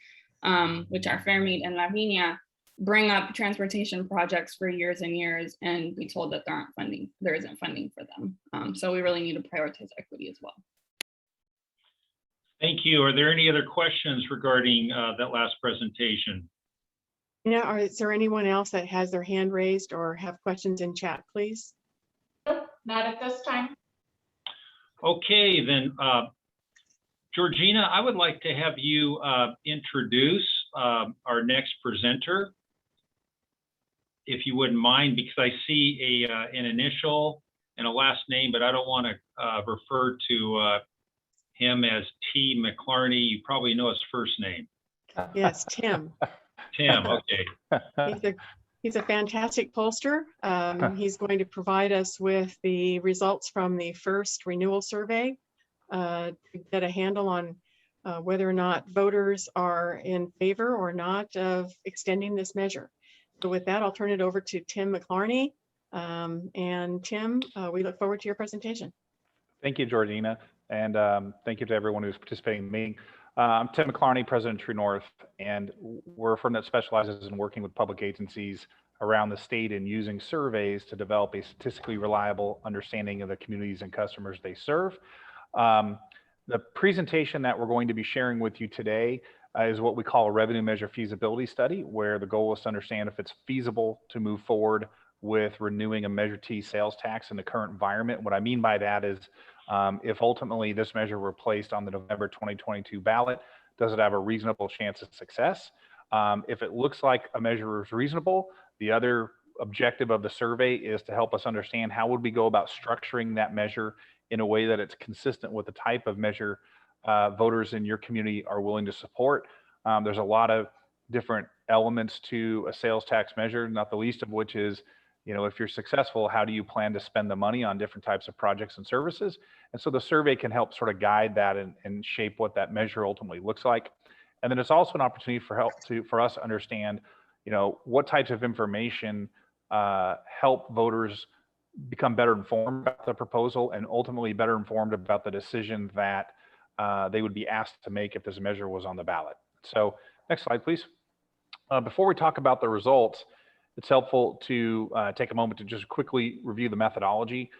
which are Fairmead and Lavinia, bring up transportation projects for years and years and be told that there isn't funding for them. So we really need to prioritize equity as well. Thank you. Are there any other questions regarding that last presentation? Now, is there anyone else that has their hand raised or have questions in chat, please? Nope, not at this time. Okay, then, Georgina, I would like to have you introduce our next presenter, if you wouldn't mind, because I see an initial and a last name, but I don't want to refer to him as T. McClarney. You probably know his first name. Yes, Tim. Tim, okay. He's a fantastic pollster. He's going to provide us with the results from the first renewal survey to get a handle on whether or not voters are in favor or not of extending this measure. So with that, I'll turn it over to Tim McClarney. And Tim, we look forward to your presentation. Thank you, Georgina. And thank you to everyone who's participating in the meeting. I'm Tim McClarney, President of True North, and we're a firm that specializes in working with public agencies around the state and using surveys to develop a statistically reliable understanding of the communities and customers they serve. The presentation that we're going to be sharing with you today is what we call a revenue measure feasibility study, where the goal is to understand if it's feasible to move forward with renewing a Measure T sales tax in the current environment. What I mean by that is if ultimately this measure were placed on the November 2022 ballot, does it have a reasonable chance of success? If it looks like a measure is reasonable, the other objective of the survey is to help us understand how would we go about structuring that measure in a way that it's consistent with the type of measure voters in your community are willing to support. There's a lot of different elements to a sales tax measure, not the least of which is, you know, if you're successful, how do you plan to spend the money on different types of projects and services? And so the survey can help sort of guide that and shape what that measure ultimately looks like. And then it's also an opportunity for us to understand, you know, what types of information help voters become better informed about the proposal and ultimately better informed about the decision that they would be asked to make if this measure was on the ballot. So next slide, please. Before we talk about the results, it's helpful to take a moment to just quickly review the methodology.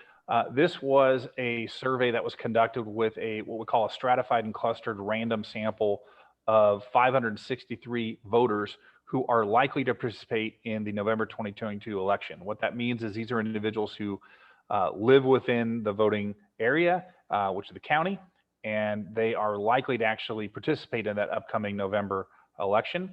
This was a survey that was conducted with what we call a stratified and clustered random sample of 563 voters who are likely to participate in the November 2022 election. What that means is these are individuals who live within the voting area, which is the county, and they are likely to actually participate in that upcoming November election.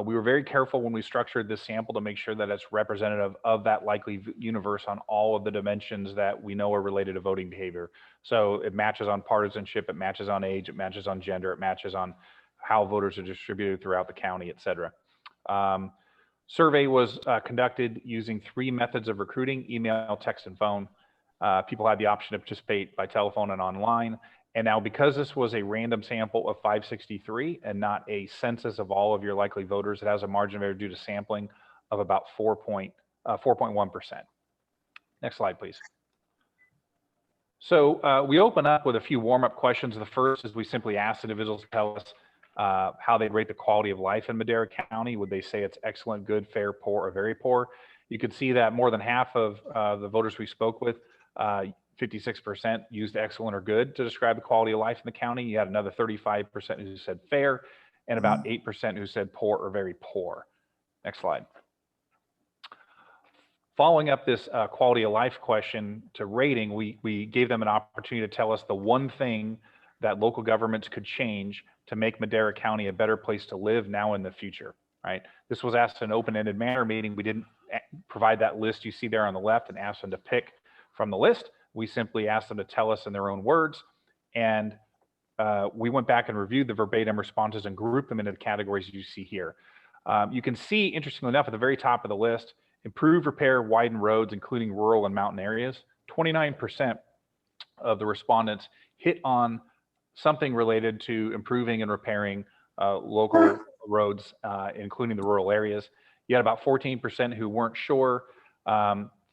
We were very careful when we structured this sample to make sure that it's representative of that likely universe on all of the dimensions that we know are related to voting behavior. So it matches on partisanship, it matches on age, it matches on gender, it matches on how voters are distributed throughout the county, et cetera. Survey was conducted using 3 methods of recruiting: email, text, and phone. People had the option to participate by telephone and online. And now, because this was a random sample of 563 and not a census of all of your likely voters, it has a margin of error due to sampling of about 4.1%. Next slide, please. So we open up with a few warm-up questions. The first is we simply ask individuals to tell us how they rate the quality of life in Madera County. Would they say it's excellent, good, fair, poor, or very poor? You could see that more than half of the voters we spoke with, 56% used excellent or good to describe the quality of life in the county. You had another 35% who said fair, and about 8% who said poor or very poor. Next slide. Following up this quality of life question to rating, we gave them an opportunity to tell us the one thing that local governments could change to make Madera County a better place to live now in the future, right? This was asked in an open-ended manner meeting. We didn't provide that list you see there on the left and ask them to pick from the list. We simply asked them to tell us in their own words. And we went back and reviewed the verbatim responses and grouped them into the categories you see here. You can see, interestingly enough, at the very top of the list, improve, repair, widen roads, including rural and mountain areas. 29% of the respondents hit on something related to improving and repairing local roads, including the rural areas. You had about 14% who weren't sure.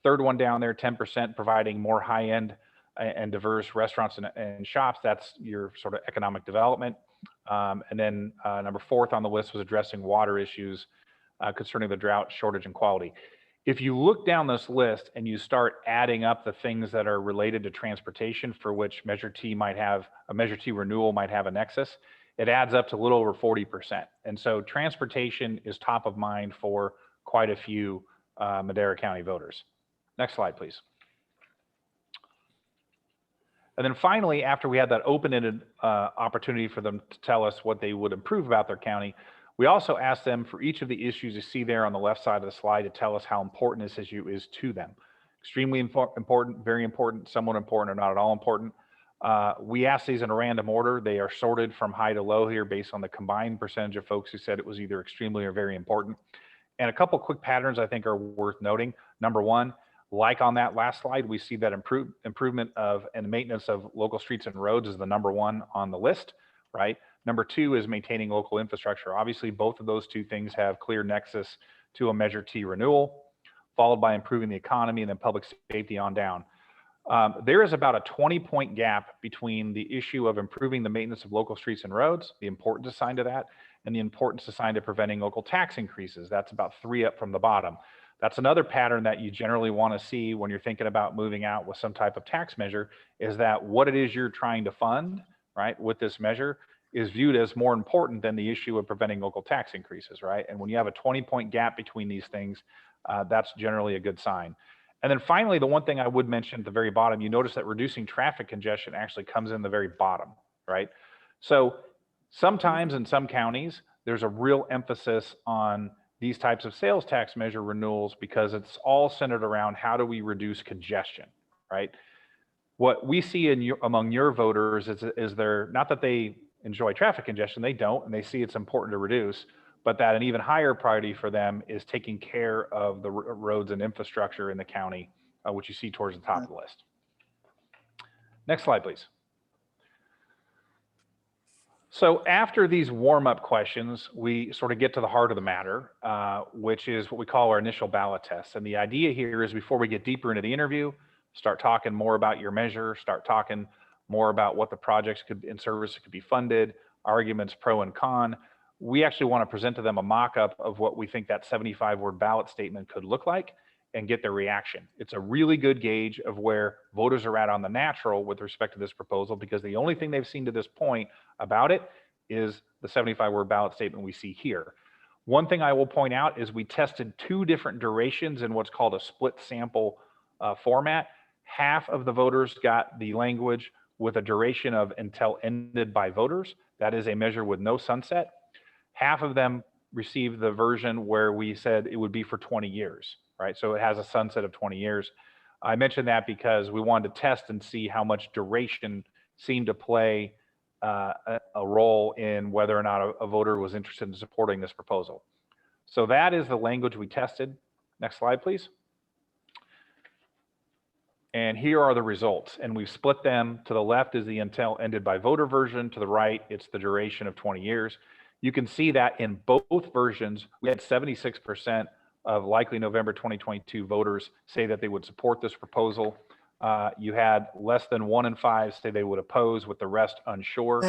Third one down there, 10% providing more high-end and diverse restaurants and shops. That's your sort of economic development. And then number 4th on the list was addressing water issues concerning the drought, shortage, and quality. If you look down this list and you start adding up the things that are related to transportation for which Measure T might have, a Measure T renewal might have a nexus, it adds up to a little over 40%. And so transportation is top of mind for quite a few Madera County voters. Next slide, please. And then finally, after we had that open-ended opportunity for them to tell us what they would improve about their county, we also asked them for each of the issues you see there on the left side of the slide to tell us how important this issue is to them. Extremely important, very important, somewhat important, or not at all important. We asked these in a random order. They are sorted from high to low here based on the combined percentage of folks who said it was either extremely or very important. And a couple quick patterns I think are worth noting. Number 1, like on that last slide, we see that improvement of and maintenance of local streets and roads is the number 1 on the list, right? Number 2 is maintaining local infrastructure. Obviously, both of those two things have clear nexus to a Measure T renewal, followed by improving the economy and then public safety on down. There is about a 20-point gap between the issue of improving the maintenance of local streets and roads, the importance assigned to that, and the importance assigned to preventing local tax increases. That's about 3 up from the bottom. That's another pattern that you generally want to see when you're thinking about moving out with some type of tax measure, is that what it is you're trying to fund, right, with this measure is viewed as more important than the issue of preventing local tax increases, right? And when you have a 20-point gap between these things, that's generally a good sign. And then finally, the one thing I would mention at the very bottom, you notice that reducing traffic congestion actually comes in the very bottom, right? So sometimes in some counties, there's a real emphasis on these types of sales tax measure renewals because it's all centered around how do we reduce congestion, right? What we see among your voters is they're not that they enjoy traffic congestion, they don't, and they see it's important to reduce, but that an even higher priority for them is taking care of the roads and infrastructure in the county, which you see towards the top of the list. Next slide, please. So after these warm-up questions, we sort of get to the heart of the matter, which is what we call our initial ballot test. And the idea here is before we get deeper into the interview, start talking more about your measure, start talking more about what the projects and services could be funded, arguments pro and con. We actually want to present to them a mock-up of what we think that 75-word ballot statement could look like and get their reaction. It's a really good gauge of where voters are at on the natural with respect to this proposal, because the only thing they've seen to this point about it is the 75-word ballot statement we see here. One thing I will point out is we tested 2 different durations in what's called a split sample format. half of the voters got the language with a duration of until ended by voters. That is a measure with no sunset. Half of them received the version where we said it would be for 20 years, right? So it has a sunset of 20 years. I mentioned that because we wanted to test and see how much duration seemed to play a role in whether or not a voter was interested in supporting this proposal. So that is the language we tested. Next slide, please. And here are the results. And we've split them. To the left is the until ended by voter version. To the right, it's the duration of 20 years. You can see that in both versions, we had 76% of likely November 2022 voters say that they would support this proposal. You had less than 1 in 5 say they would oppose, with the rest unsure.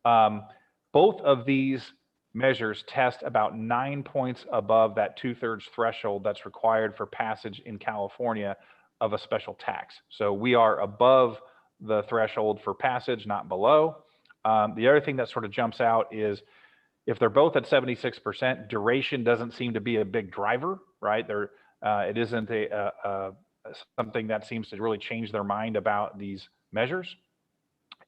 Both of these measures test about 9 points above that 2/3 threshold that's required for passage in California of a special tax. So we are above the threshold for passage, not below. The other thing that sort of jumps out is if they're both at 76%, duration doesn't seem to be a big driver, right? It isn't something that seems to really change their mind about these measures.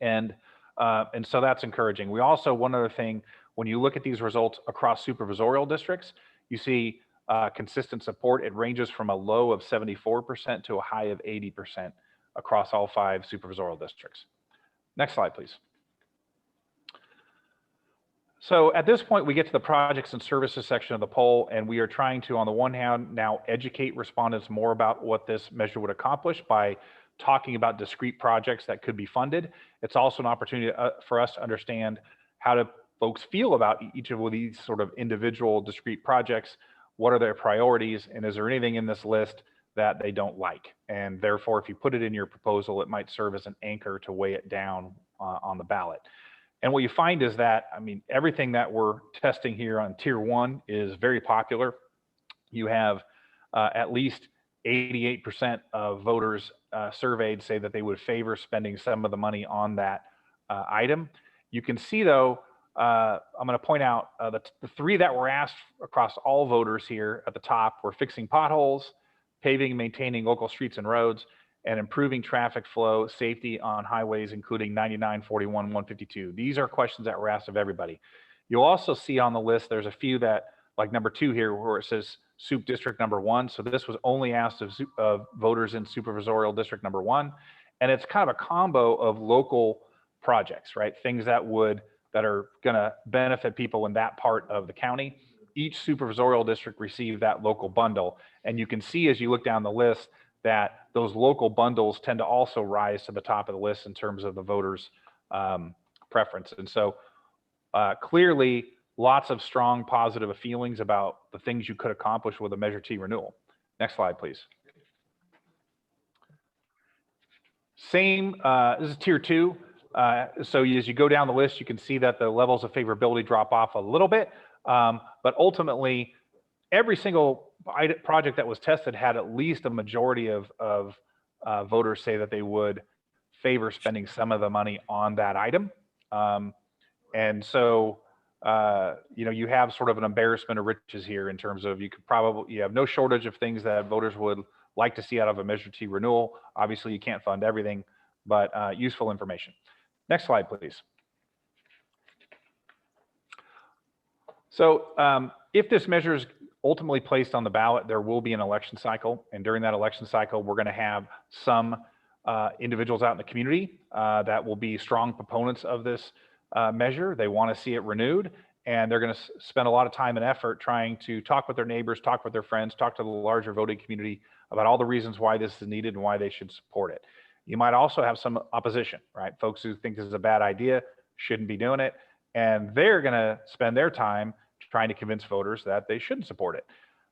And so that's encouraging. We also, one other thing, when you look at these results across supervisorial districts, you see consistent support. It ranges from a low of 74% to a high of 80% across all 5 supervisorial districts. Next slide, please. So at this point, we get to the projects and services section of the poll, and we are trying to, on the one hand, now educate respondents more about what this measure would accomplish by talking about discrete projects that could be funded. It's also an opportunity for us to understand how do folks feel about each of these sort of individual discrete projects. What are their priorities, and is there anything in this list that they don't like? And therefore, if you put it in your proposal, it might serve as an anchor to weigh it down on the ballot. And what you find is that, I mean, everything that we're testing here on tier 1 is very popular. You have at least 88% of voters surveyed say that they would favor spending some of the money on that item. You can see, though, I'm going to point out the 3 that were asked across all voters here at the top were fixing potholes, paving and maintaining local streets and roads, and improving traffic flow safety on highways, including 99, 41, 152. These are questions that were asked of everybody. You'll also see on the list, there's a few that, like number 2 here, where it says SUP district number 1. So this was only asked of voters in supervisorial district number 1. And it's kind of a combo of local projects, right? Things that are gonna benefit people in that part of the county. Each supervisorial district received that local bundle. And you can see as you look down the list that those local bundles tend to also rise to the top of the list in terms of the voters' preference. And so clearly, lots of strong positive feelings about the things you could accomplish with a Measure T renewal. Next slide, please. Same, this is tier 2. So as you go down the list, you can see that the levels of favorability drop off a little bit, but ultimately, every single project that was tested had at least a majority of voters say that they would favor spending some of the money on that item. And so, you have sort of an embarrassment of riches here in terms of you have no shortage of things that voters would like to see out of a Measure T renewal. Obviously, you can't fund everything, but useful information. Next slide, please. So if this measure is ultimately placed on the ballot, there will be an election cycle. And during that election cycle, we're going to have some individuals out in the community that will be strong proponents of this measure. They want to see it renewed, and they're going to spend a lot of time and effort trying to talk with their neighbors, talk with their friends, talk to the larger voting community about all the reasons why this is needed and why they should support it. You might also have some opposition, right? Folks who think this is a bad idea, shouldn't be doing it, and they're going to spend their time trying to convince voters that they shouldn't support it.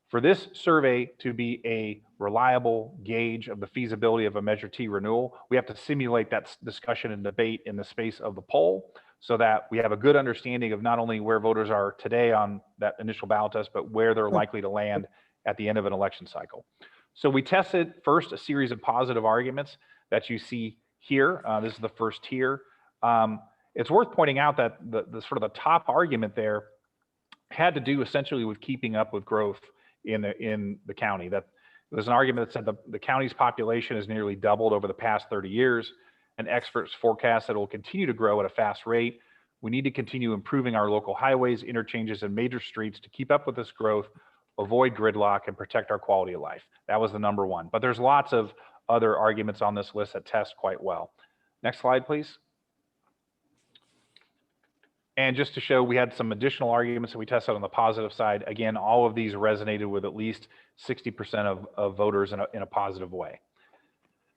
For this survey to be a reliable gauge of the feasibility of a Measure T renewal, we have to simulate that discussion and debate in the space of the poll so that we have a good understanding of not only where voters are today on that initial ballot test, but where they're likely to land at the end of an election cycle. So we tested first a series of positive arguments that you see here. This is the first tier. It's worth pointing out that the sort of the top argument there had to do essentially with keeping up with growth in the county. That There's an argument that said the county's population has nearly doubled over the past 30 years, and experts forecast that it will continue to grow at a fast rate. We need to continue improving our local highways, interchanges, and major streets to keep up with this growth, avoid gridlock, and protect our quality of life. That was the number one. But there's lots of other arguments on this list that test quite well. Next slide, please. And just to show, we had some additional arguments that we tested on the positive side. Again, all of these resonated with at least 60% of voters in a positive way.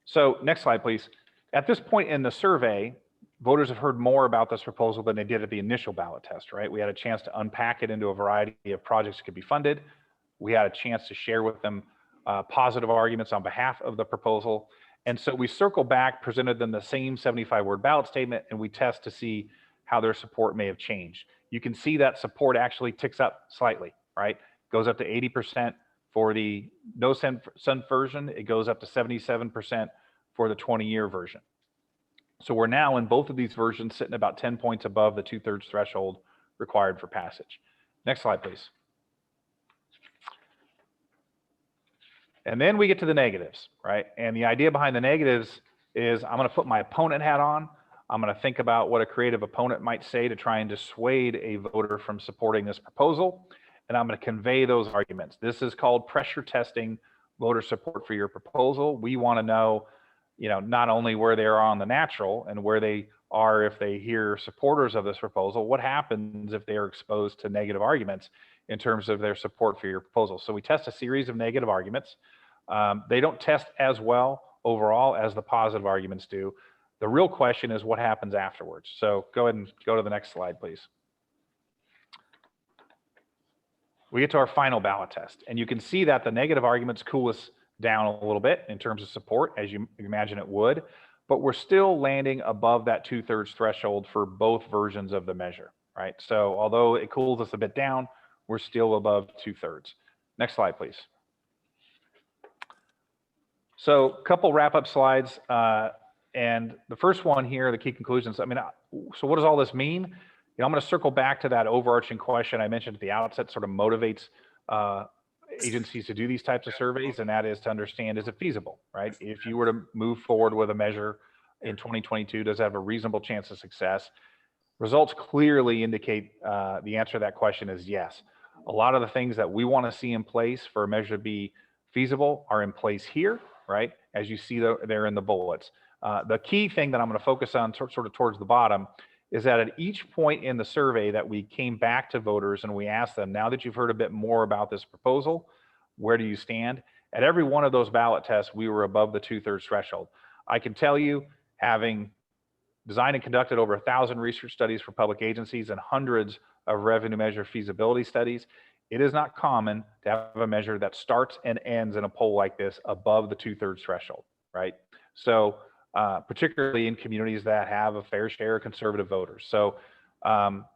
So next slide, please. At this point in the survey, voters have heard more about this proposal than they did at the initial ballot test, right? We had a chance to unpack it into a variety of projects that could be funded. We had a chance to share with them positive arguments on behalf of the proposal. And so we circle back, presented them the same 75-word ballot statement, and we test to see how their support may have changed. You can see that support actually ticks up slightly, right? Goes up to 80% for the no sun version. It goes up to 77% for the 20-year version. So we're now in both of these versions sitting about 10 points above the 2/3 threshold required for passage. Next slide, please. And then we get to the negatives, right? And the idea behind the negatives is I'm going to put my opponent hat on. I'm going to think about what a creative opponent might say to try and dissuade a voter from supporting this proposal. And I'm going to convey those arguments. This is called pressure testing voter support for your proposal. We want to know, not only where they are on the natural and where they are if they hear supporters of this proposal, what happens if they are exposed to negative arguments in terms of their support for your proposal. So we test a series of negative arguments. They don't test as well overall as the positive arguments do. The real question is what happens afterwards. So go ahead and go to the next slide, please. We get to our final ballot test, and you can see that the negative arguments cool us down a little bit in terms of support, as you imagine it would, but we're still landing above that 2/3 threshold for both versions of the measure, right? So although it cools us a bit down, we're still above 2/3. Next slide, please. So a couple wrap-up slides. And the first one here, the key conclusions. So what does all this mean? I'm going to circle back to that overarching question I mentioned at the outset, sort of motivates agencies to do these types of surveys, and that is to understand, is it feasible, right? If you were to move forward with a measure in 2022, does it have a reasonable chance of success? Results clearly indicate the answer to that question is yes. A lot of the things that we want to see in place for a measure to be feasible are in place here, right? As you see there in the bullets. The key thing that I'm going to focus on sort of towards the bottom is that at each point in the survey that we came back to voters and we asked them, now that you've heard a bit more about this proposal, where do you stand? At every one of those ballot tests, we were above the 2/3 threshold. I can tell you, having designed and conducted over 1,000 research studies for public agencies and hundreds of revenue measure feasibility studies, it is not common to have a measure that starts and ends in a poll like this above the 2/3 threshold, right? So particularly in communities that have a fair share of conservative voters. So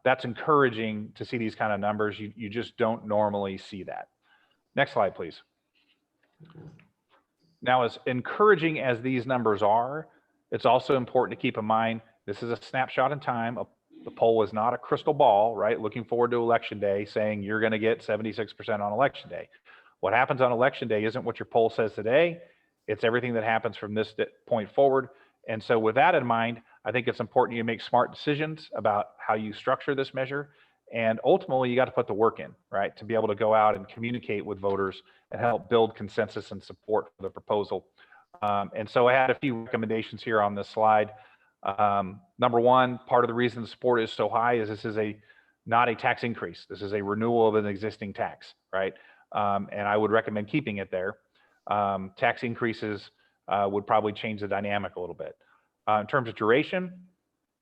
that's encouraging to see these kind of numbers. You just don't normally see that. Next slide, please. Now, as encouraging as these numbers are, it's also important to keep in mind, this is a snapshot in time. The poll is not a crystal ball, right? Looking forward to election day saying you're going to get 76% on election day. What happens on election day isn't what your poll says today. It's everything that happens from this point forward. And so with that in mind, I think it's important you make smart decisions about how you structure this measure. And ultimately, you got to put the work in, right? To be able to go out and communicate with voters and help build consensus and support for the proposal. And so I had a few recommendations here on this slide. Number one, part of the reason the support is so high is this is not a tax increase. This is a renewal of an existing tax, right? And I would recommend keeping it there. Tax increases would probably change the dynamic a little bit. In terms of duration,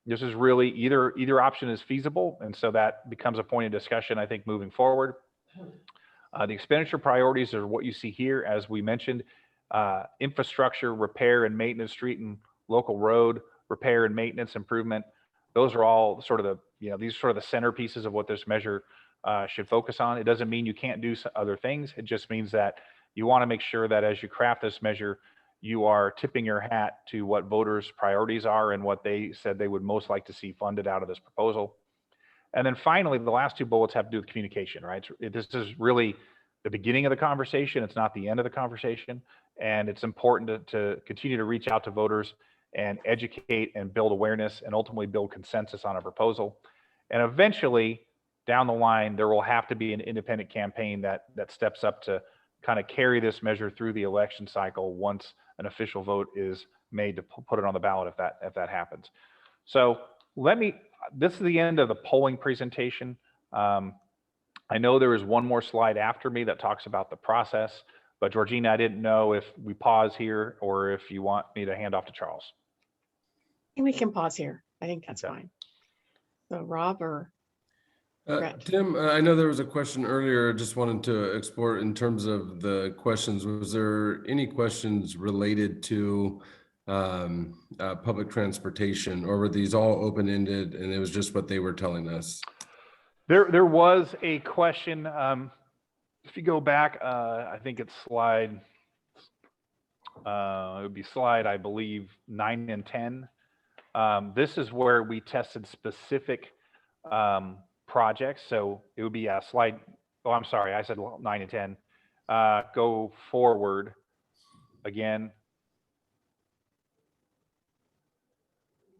this is really either option is feasible, and so that becomes a point of discussion, I think, moving forward. The expenditure priorities are what you see here, as we mentioned, infrastructure, repair and maintenance, street and local road repair and maintenance improvement. Those are all sort of these are sort of the centerpieces of what this measure should focus on. It doesn't mean you can't do other things. It just means that you want to make sure that as you craft this measure, you are tipping your hat to what voters' priorities are and what they said they would most like to see funded out of this proposal. And then finally, the last two bullets have to do with communication, right? This is really the beginning of the conversation. It's not the end of the conversation. And it's important to continue to reach out to voters and educate and build awareness and ultimately build consensus on a proposal. And eventually, down the line, there will have to be an independent campaign that steps up to kind of carry this measure through the election cycle once an official vote is made to put it on the ballot if that happens. So this is the end of the polling presentation. I know there is one more slide after me that talks about the process, but Georgina, I didn't know if we pause here or if you want me to hand off to Charles. We can pause here. I think that's fine. So Rob or Brett? Tim, I know there was a question earlier. Just wanted to explore in terms of the questions. Was there any questions related to public transportation, or were these all open-ended and it was just what they were telling us? There was a question. If you go back, I think it's slide. It would be slide, I believe, 9 and 10. This is where we tested specific projects. So it would be a slide. Oh, I'm sorry. I said 9 and 10. Go forward again.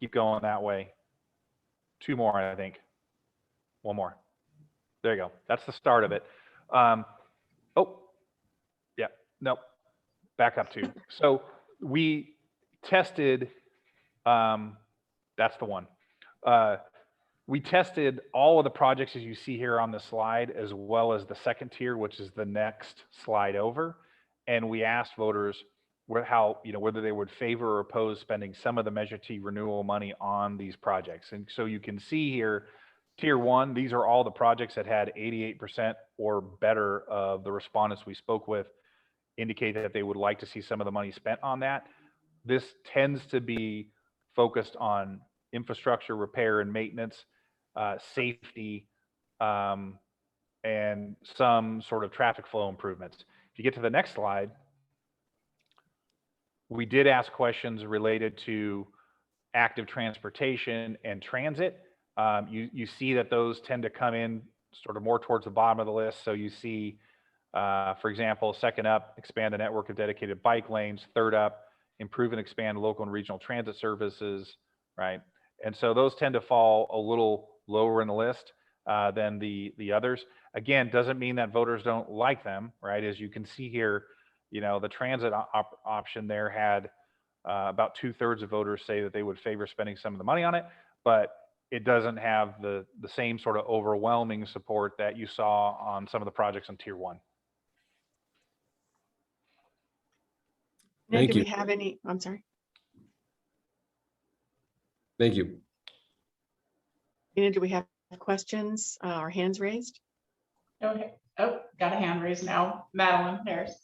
Keep going that way. 2 more, I think. 1 more. There you go. That's the start of it. Oh, yeah. Nope. Back up 2. So we tested. That's the one. We tested all of the projects as you see here on the slide, as well as the second tier, which is the next slide over. And we asked voters whether they would favor or oppose spending some of the Measure T renewal money on these projects. And so you can see here, tier 1, these are all the projects that had 88% or better of the respondents we spoke with indicate that they would like to see some of the money spent on that. This tends to be focused on infrastructure repair and maintenance, safety, and some sort of traffic flow improvements. If you get to the next slide, we did ask questions related to active transportation and transit. You see that those tend to come in sort of more towards the bottom of the list. So you see, for example, second up, expand the network of dedicated bike lanes. Third up, improve and expand local and regional transit services, right? And so those tend to fall a little lower in the list than the others. Again, doesn't mean that voters don't like them, right? As you can see here, the transit option there had about 2/3 of voters say that they would favor spending some of the money on it, but it doesn't have the same sort of overwhelming support that you saw on some of the projects on tier 1. Thank you. Do we have any? I'm sorry. Thank you. Do we have questions or hands raised? Okay. Oh, got a hand raised now. Madeline Harris.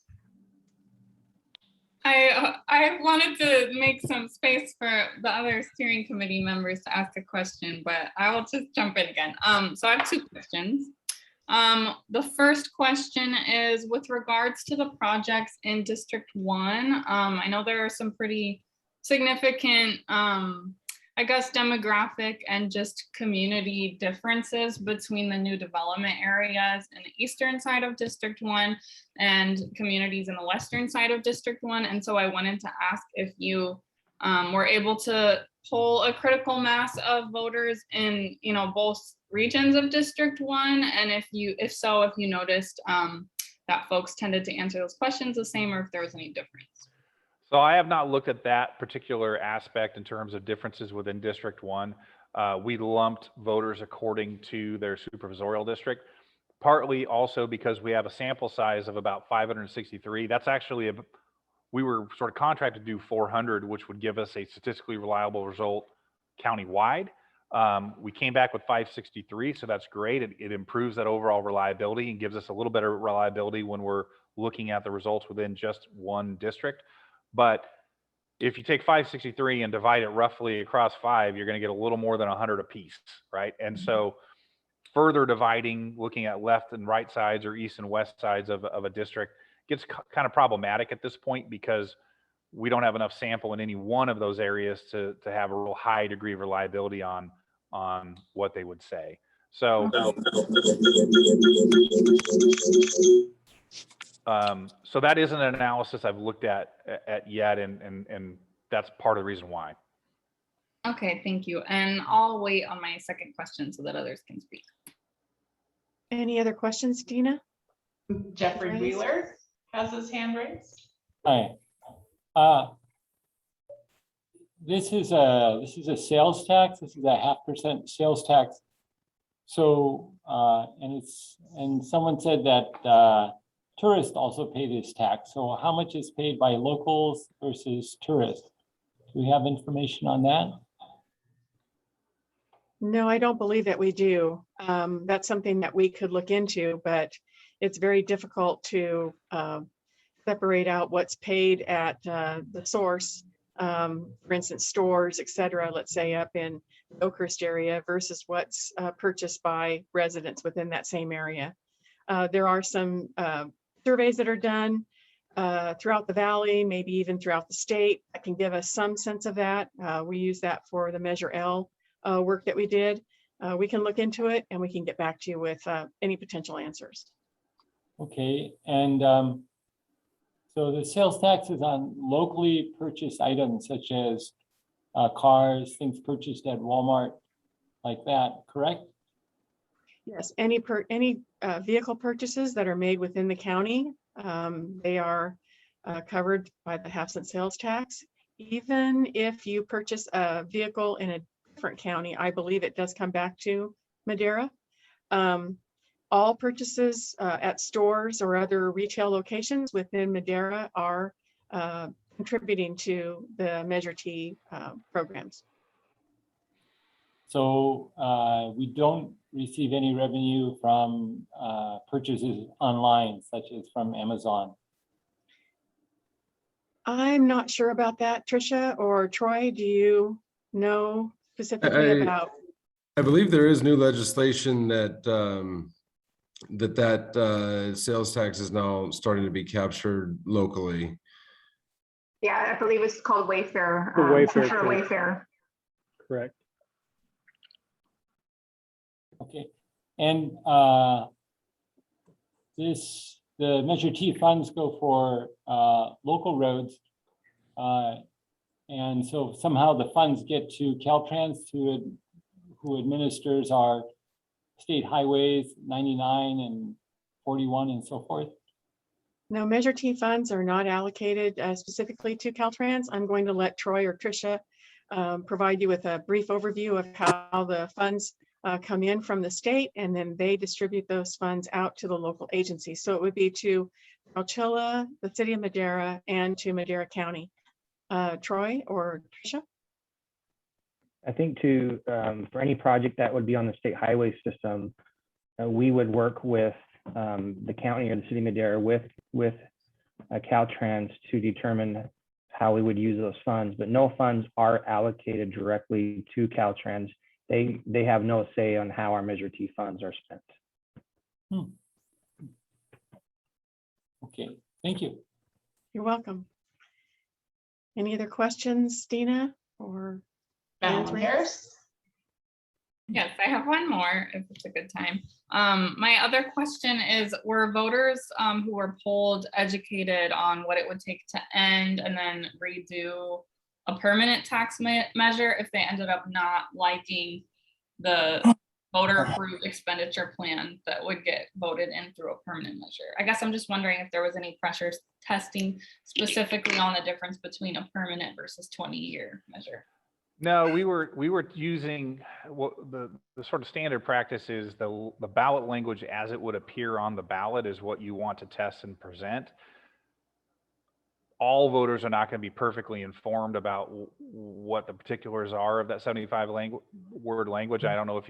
I wanted to make some space for the other steering committee members to ask a question, but I will just jump in again. So I have 2 questions. The first question is with regards to the projects in District 1. I know there are some pretty significant, I guess, demographic and just community differences between the new development areas in the eastern side of District 1 and communities in the western side of District 1. And so I wanted to ask if you were able to poll a critical mass of voters in both regions of District 1, and if you noticed that folks tended to answer those questions the same, or if there was any difference. So I have not looked at that particular aspect in terms of differences within District 1. We lumped voters according to their supervisorial district, partly also because we have a sample size of about 563. That's actually we were sort of contracted to do 400, which would give us a statistically reliable result countywide. We came back with 563, so that's great. It improves that overall reliability and gives us a little better reliability when we're looking at the results within just one district. But if you take 563 and divide it roughly across 5, you're going to get a little more than 100 apiece, right? And so further dividing, looking at left and right sides or east and west sides of a district gets kind of problematic at this point because we don't have enough sample in any one of those areas to have a real high degree of reliability on what they would say. So So that isn't an analysis I've looked at yet, and that's part of the reason why. Okay, thank you. And I'll wait on my second question so that others can speak. Any other questions, Dina? Jeffrey Raised? Wheeler has his hand raised. Hi. This is a sales tax. This is a 0.5% sales tax. So, and someone said that tourists also pay this tax. So how much is paid by locals versus tourists? Do we have information on that? No, I don't believe that we do. That's something that we could look into, but it's very difficult to separate out what's paid at the source. For instance, stores, et cetera, let's say up in the Oakhurst area versus what's purchased by residents within that same area. There are some surveys that are done throughout the valley, maybe even throughout the state, that can give us some sense of that. We use that for the Measure L work that we did. We can look into it and we can get back to you with any potential answers. Okay, and so the sales tax is on locally purchased items such as cars, things purchased at Walmart, like that, correct? Yes, any vehicle purchases that are made within the county, they are covered by the 0.5-cent sales tax. Even if you purchase a vehicle in a different county, I believe it does come back to Madera. All purchases at stores or other retail locations within Madera are contributing to the Measure T programs. So we don't receive any revenue from purchases online, such as from Amazon. I'm not sure about that, Tricia or Troy. Do you know specifically about? I believe there is new legislation that sales tax is now starting to be captured locally. Yeah, I believe it's called Wayfair. The Wayfair Sure, code. Wayfair. Correct. Okay, and the Measure T funds go for local roads, and so somehow the funds get to Caltrans, who administers our state highways 99 and 41 and so forth. No, Measure T funds are not allocated specifically to Caltrans. I'm going to let Troy or Tricia provide you with a brief overview of how the funds come in from the state, and then they distribute those funds out to the local agencies. So it would be to Alchilla, the city of Madera, and to Madera County. Troy or Tricia? I think for any project that would be on the state highway system, we would work with the county or the city of Madera with Caltrans to determine how we would use those funds, but no funds are allocated directly to Caltrans. They have no say on how our Measure T funds are spent. Okay, thank you. You're welcome. Any other questions, Dina or? Harris? Yes, I have one more if it's a good time. My other question is, were voters who were polled educated on what it would take to end and then redo a permanent tax measure if they ended up not liking the voter approved expenditure plan that would get voted in through a permanent measure? I guess I'm just wondering if there was any pressures testing specifically on the difference between a permanent versus 20-year measure. No, we were using what the sort of standard practice is the ballot language as it would appear on the ballot is what you want to test and present. All voters are not going to be perfectly informed about what the particulars are of that 75-word language. I don't know if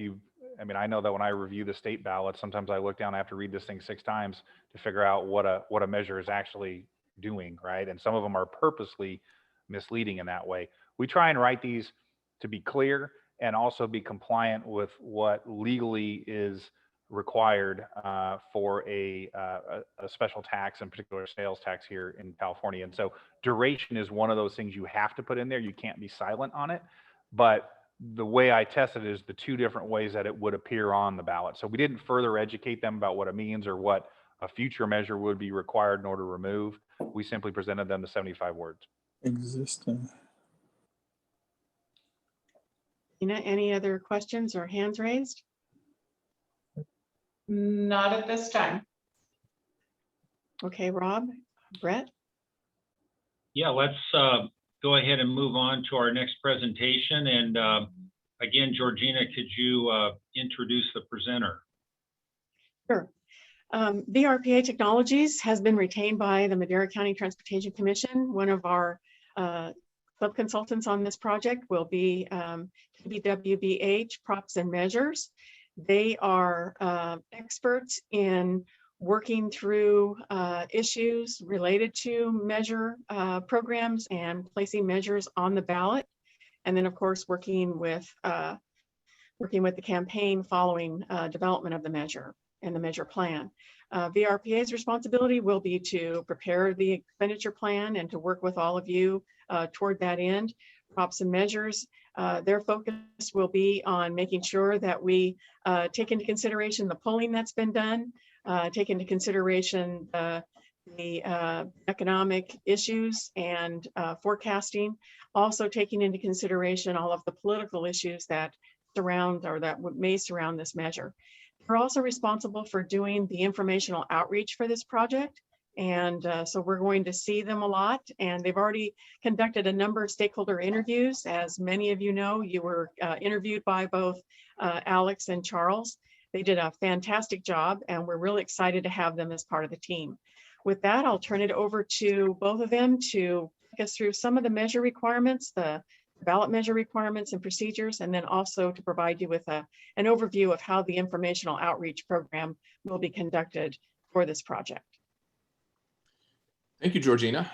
I know that when I review the state ballot, sometimes I look down, I have to read this thing 6 times to figure out what a measure is actually doing, right? And some of them are purposely misleading in that way. We try and write these to be clear and also be compliant with what legally is required for a special tax, in particular sales tax here in California. And so duration is one of those things you have to put in there. You can't be silent on it. But the way I tested it is the 2 different ways that it would appear on the ballot. So we didn't further educate them about what it means or what a future measure would be required in order to remove. We simply presented them the 75 words. Existing. Any other questions or hands raised? Not at this time. Okay, Rob, Brett? Yeah, let's go ahead and move on to our next presentation. And again, Georgina, could you introduce the presenter? Sure. VRPA Technologies has been retained by the Madera County Transportation Commission. One of our sub-consultants on this project will be TBWBH Props and Measures. They are experts in working through issues related to measure programs and placing measures on the ballot. And then, of course, working with the campaign following development of the measure and the measure plan. VRPA's responsibility will be to prepare the expenditure plan and to work with all of you toward that end. Props and Measures, their focus will be on making sure that we take into consideration the polling that's been done, take into consideration the economic issues and forecasting, also taking into consideration all of the political issues that surround or that may surround this measure. We're also responsible for doing the informational outreach for this project. And so we're going to see them a lot, and they've already conducted a number of stakeholder interviews. As many of you know, you were interviewed by both Alex and Charles. They did a fantastic job, and we're really excited to have them as part of the team. With that, I'll turn it over to both of them to take us through some of the measure requirements, the ballot measure requirements and procedures, and then also to provide you with an overview of how the informational outreach program will be conducted for this project. Thank you, Georgina.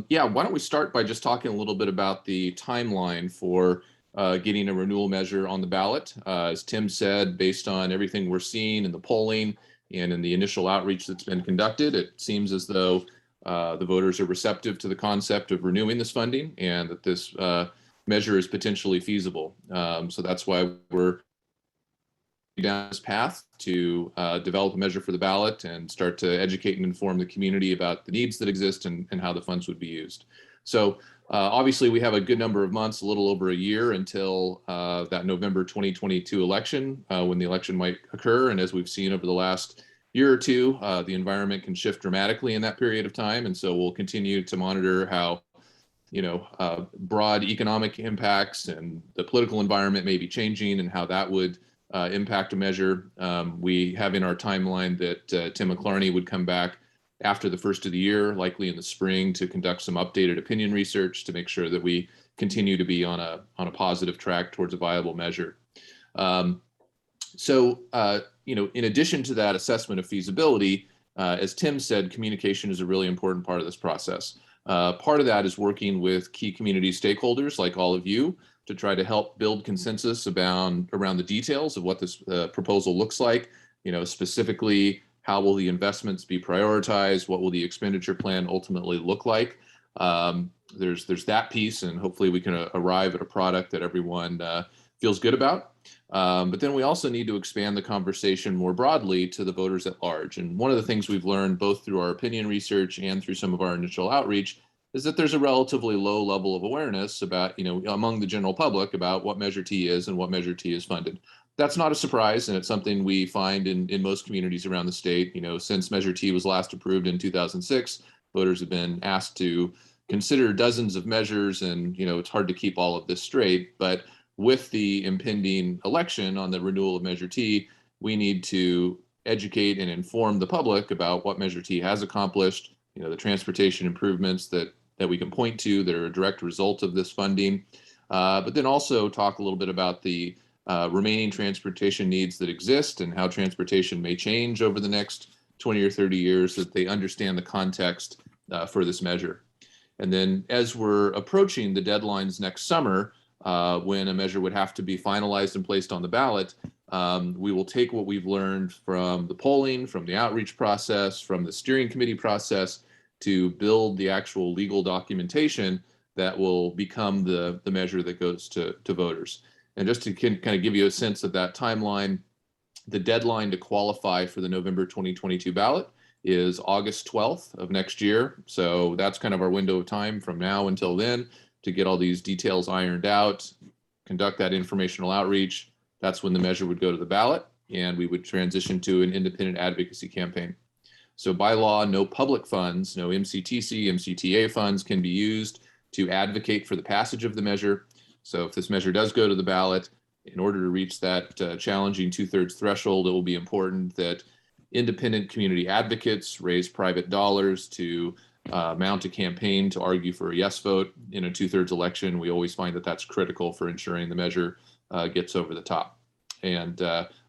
Yeah, why don't we start by just talking a little bit about the timeline for getting a renewal measure on the ballot. As Tim said, based on everything we're seeing in the polling and in the initial outreach that's been conducted, it seems as though the voters are receptive to the concept of renewing this funding and that this measure is potentially feasible. So that's why we're down this path to develop a measure for the ballot and start to educate and inform the community about the needs that exist and how the funds would be used. So obviously we have a good number of months, a little over a year until that November 2022 election, when the election might occur. And as we've seen over the last year or two, the environment can shift dramatically in that period of time. And so we'll continue to monitor how broad economic impacts and the political environment may be changing and how that would impact a measure. We have in our timeline that Tim McClarney would come back after the first of the year, likely in the spring, to conduct some updated opinion research to make sure that we continue to be on a positive track towards a viable measure. So in addition to that assessment of feasibility, as Tim said, communication is a really important part of this process. Part of that is working with key community stakeholders like all of you to try to help build consensus around the details of what this proposal looks like. Specifically, how will the investments be prioritized? What will the expenditure plan ultimately look like? There's that piece, and hopefully we can arrive at a product that everyone feels good about. But then we also need to expand the conversation more broadly to the voters at large. And one of the things we've learned both through our opinion research and through some of our initial outreach is that there's a relatively low level of awareness about, among the general public about what Measure T is and what Measure T is funded. That's not a surprise, and it's something we find in most communities around the state. Since Measure T was last approved in 2006, voters have been asked to consider dozens of measures, and it's hard to keep all of this straight. But with the impending election on the renewal of Measure T, we need to educate and inform the public about what Measure T has accomplished, the transportation improvements that we can point to that are a direct result of this funding, but then also talk a little bit about the remaining transportation needs that exist and how transportation may change over the next 20 or 30 years, so that they understand the context for this measure. And then as we're approaching the deadlines next summer, when a measure would have to be finalized and placed on the ballot, we will take what we've learned from the polling, from the outreach process, from the steering committee process, to build the actual legal documentation that will become the measure that goes to voters. And just to kind of give you a sense of that timeline, the deadline to qualify for the November 2022 ballot is August 12th of next year. So that's kind of our window of time from now until then to get all these details ironed out, conduct that informational outreach. That's when the measure would go to the ballot and we would transition to an independent advocacy campaign. So by law, no public funds, no MCTC, MCTA funds can be used to advocate for the passage of the measure. So if this measure does go to the ballot, in order to reach that challenging 2/3 threshold, it will be important that independent community advocates raise private dollars to mount a campaign to argue for a yes vote in a 2/3 election. We always find that that's critical for ensuring the measure gets over the top. And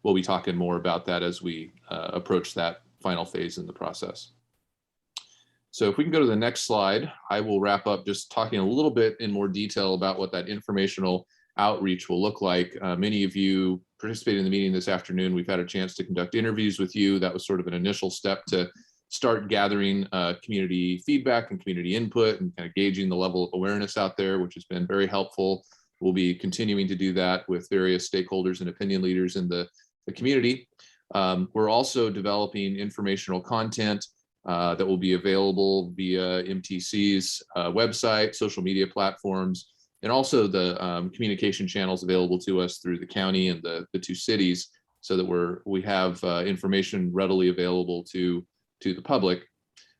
we'll be talking more about that as we approach that final phase in the process. So if we can go to the next slide, I will wrap up just talking a little bit in more detail about what that informational outreach will look like. Many of you participated in the meeting this afternoon. We've had a chance to conduct interviews with you. That was sort of an initial step to start gathering community feedback and community input and kind of gauging the level of awareness out there, which has been very helpful. We'll be continuing to do that with various stakeholders and opinion leaders in the community. We're also developing informational content that will be available via MTC's website, social media platforms, and also the communication channels available to us through the county and the two cities, so that we have information readily available to the public.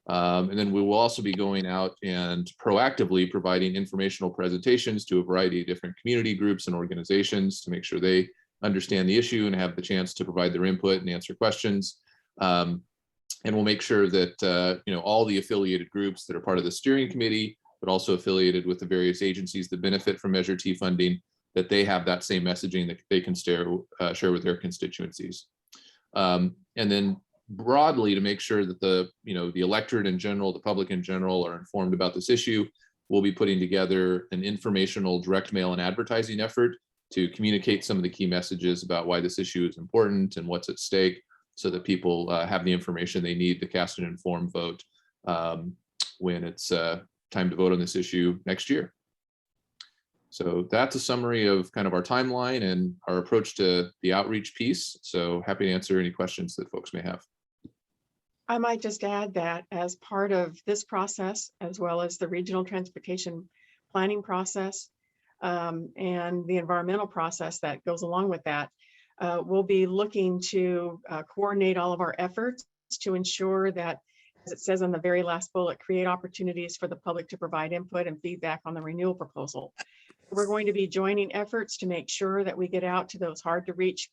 And then we will also be going out and proactively providing informational presentations to a variety of different community groups and organizations to make sure they understand the issue and have the chance to provide their input and answer questions. And we'll make sure that all the affiliated groups that are part of the steering committee, but also affiliated with the various agencies that benefit from Measure T funding, that they have that same messaging that they can share with their constituencies. And then broadly, to make sure that the electorate in general, the public in general, are informed about this issue, we'll be putting together an informational direct mail and advertising effort to communicate some of the key messages about why this issue is important and what's at stake, so that people have the information they need to cast an informed vote when it's time to vote on this issue next year. So that's a summary of kind of our timeline and our approach to the outreach piece. So happy to answer any questions that folks may have. I might just add that as part of this process, as well as the regional transportation planning process and the environmental process that goes along with that, we'll be looking to coordinate all of our efforts to ensure that, as it says on the very last bullet, create opportunities for the public to provide input and feedback on the renewal proposal. We're going to be joining efforts to make sure that we get out to those hard to reach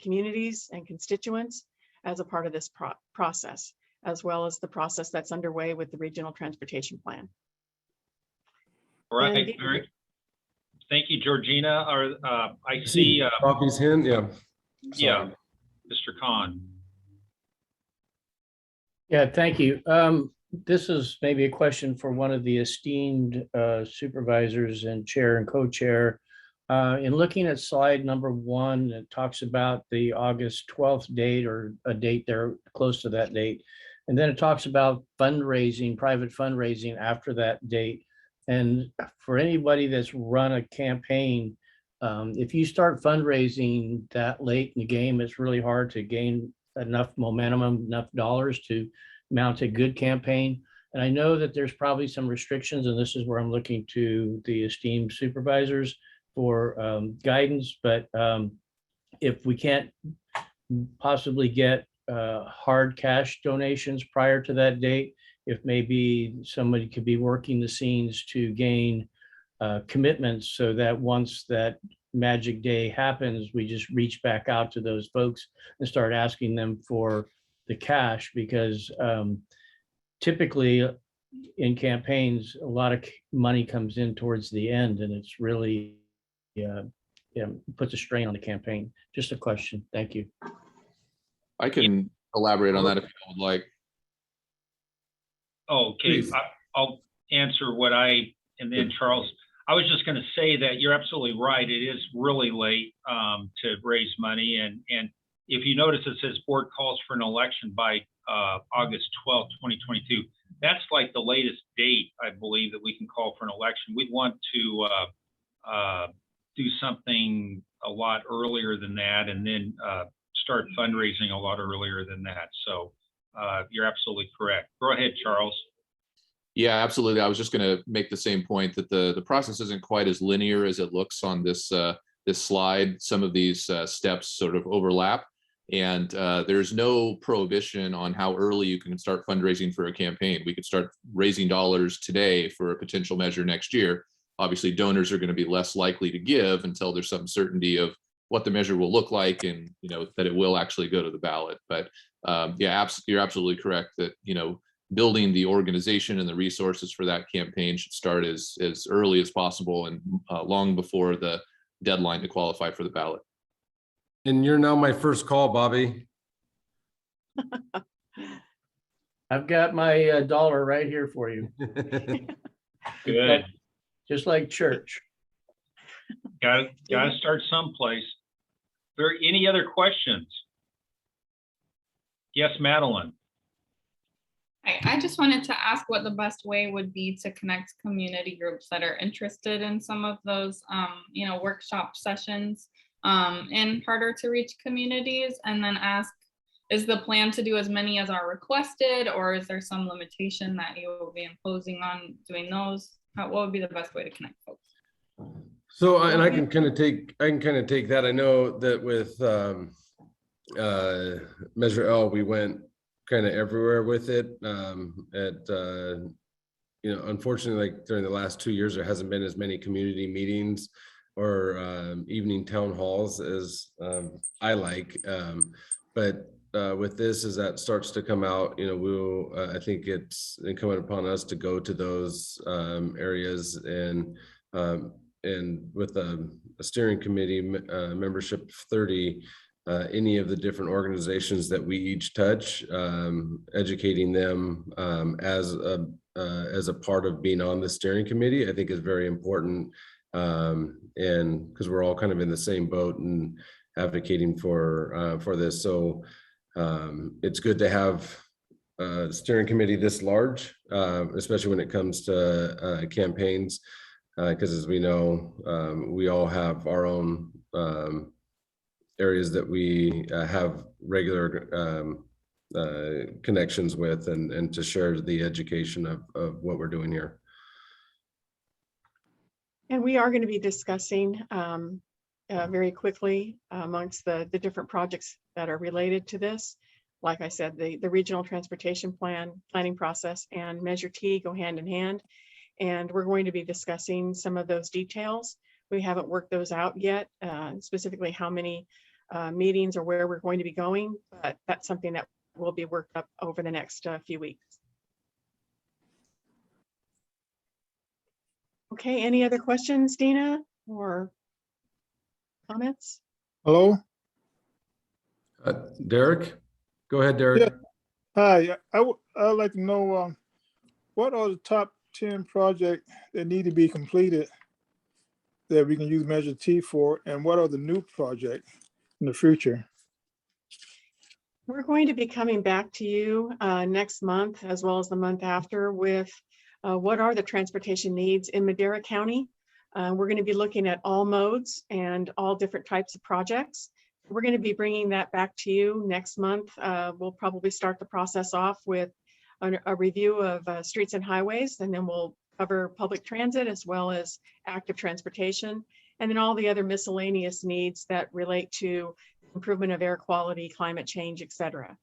communities and constituents as a part of this process, as well as the process that's underway with the regional transportation plan. All right, Mary. Thank you, Georgina. I see Bobby's hand, yeah. Yeah, Mr. Khan. Yeah, thank you. This is maybe a question for one of the esteemed supervisors and chair and co-chair. In looking at slide number 1, it talks about the August 12th date, or a date there close to that date. And then it talks about fundraising, private fundraising after that date. And for anybody that's run a campaign, if you start fundraising that late in the game, it's really hard to gain enough momentum, enough dollars to mount a good campaign. And I know that there's probably some restrictions, and this is where I'm looking to the esteemed supervisors for guidance. But if we can't possibly get hard cash donations prior to that date, if maybe somebody could be working the scenes to gain commitments, so that once that magic day happens, we just reach back out to those folks and start asking them for the cash, because typically in campaigns, a lot of money comes in towards the end, and it's really puts a strain on the campaign. Just a question. Thank you. I can elaborate on that if you would like. Okay, I'll answer and then Charles. I was just going to say that you're absolutely right. It is really late to raise money. And if you notice, it says board calls for an election by August 12th, 2022. That's like the latest date, I believe, that we can call for an election. We'd want to do something a lot earlier than that, and then start fundraising a lot earlier than that. So you're absolutely correct. Go ahead, Charles. Yeah, absolutely. I was just going to make the same point that the process isn't quite as linear as it looks on this this slide. Some of these steps sort of overlap, and there's no prohibition on how early you can start fundraising for a campaign. We could start raising dollars today for a potential measure next year. Obviously, donors are going to be less likely to give until there's some certainty of what the measure will look like, and that it will actually go to the ballot. But yeah, you're absolutely correct that building the organization and the resources for that campaign should start as early as possible and long before the deadline to qualify for the ballot. And you're now my first call, Bobby. I've got my dollar right here for you. Good. Just like church. Got to start someplace. There any other questions? Yes, Madeline. I just wanted to ask what the best way would be to connect community groups that are interested in some of those, workshop sessions in harder to reach communities, and then ask, is the plan to do as many as are requested, or is there some limitation that you will be imposing on doing those? What would be the best way to connect folks? So, and I can kind of take that. I know that with Measure L, we went kind of everywhere with it. Unfortunately, like during the last 2 years, there hasn't been as many community meetings or evening town halls as I like. But with this, as that starts to come out, I think it's incumbent upon us to go to those areas and with a steering committee membership of 30, any of the different organizations that we each touch, educating them as a part of being on the steering committee, I think is very important. And because we're all kind of in the same boat and advocating for this. So it's good to have a steering committee this large, especially when it comes to campaigns, because as we know, we all have our own areas that we have regular connections with, and to share the education of what we're doing here. And we are going to be discussing very quickly amongst the different projects that are related to this. Like I said, the regional transportation planning process and Measure T go hand in hand. And we're going to be discussing some of those details. We haven't worked those out yet, specifically how many meetings or where we're going to be going, but that's something that will be worked up over the next few weeks. Okay, any other questions, Dina, or comments? Hello? Derek, go ahead, Derek. Yeah. Hi, I'd like to know what are the top 10 projects that need to be completed that we can use Measure T for, and what are the new projects in the future? We're going to be coming back to you next month, as well as the month after, with what are the transportation needs in Madera County. We're going to be looking at all modes and all different types of projects. We're going to be bringing that back to you next month. We'll probably start the process off with a review of streets and highways, and then we'll cover public transit as well as active transportation, and then all the other miscellaneous needs that relate to improvement of air quality, climate change, et cetera.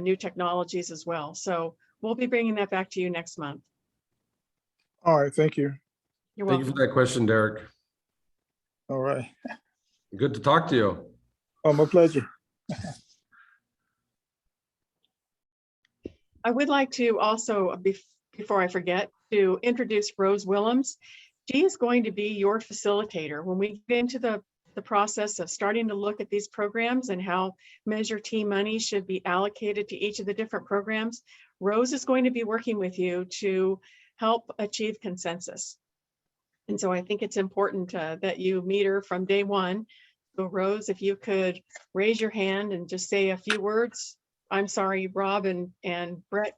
New technologies as well. So we'll be bringing that back to you next month. All right, thank you. You're welcome. Thank you for that question, Derek. All right. Good to talk to you. Oh, my pleasure. I would like to also, before I forget, to introduce Rose Willems. She is going to be your facilitator when we get into the process of starting to look at these programs and how Measure T money should be allocated to each of the different programs. Rose is going to be working with you to help achieve consensus. And so I think it's important that you meet her from day one. So Rose, if you could raise your hand and just say a few words. I'm sorry, Rob and Brett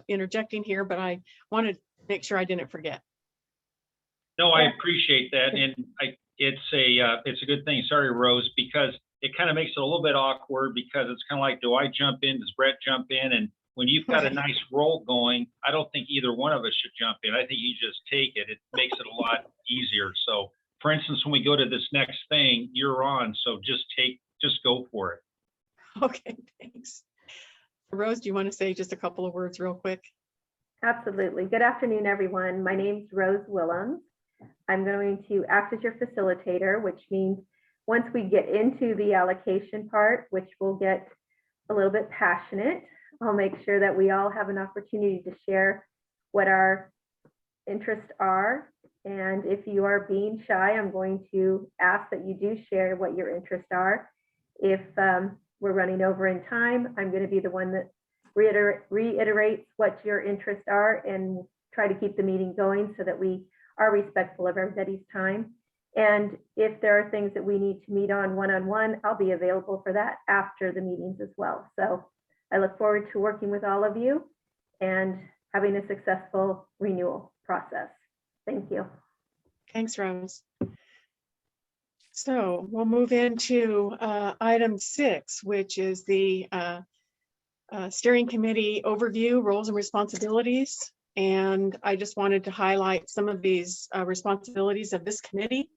interjecting here, but I wanted to make sure I didn't forget. No, I appreciate that, and it's a good thing. Sorry, Rose, because it kind of makes it a little bit awkward because it's kind of like, do I jump in? Does Brett jump in? And when you've got a nice roll going, I don't think either one of us should jump in. I think you just take it. It makes it a lot easier. So for instance, when we go to this next thing, you're on. So just go for it. Okay, thanks. Rose, do you want to say just a couple of words real quick? Absolutely. Good afternoon, everyone. My name's Rose Willems. I'm going to act as your facilitator, which means once we get into the allocation part, which will get a little bit passionate, I'll make sure that we all have an opportunity to share what our interests are. And if you are being shy, I'm going to ask that you do share what your interests are. If we're running over in time, I'm going to be the one that reiterates what your interests are and try to keep the meeting going so that we are respectful of everybody's time. And if there are things that we need to meet on one-on-one, I'll be available for that after the meetings as well. So I look forward to working with all of you and having a successful renewal process. Thank you. Thanks, Rose. So we'll move into item 6, which is the steering committee overview, roles and responsibilities. And I just wanted to highlight some of these responsibilities of this committee.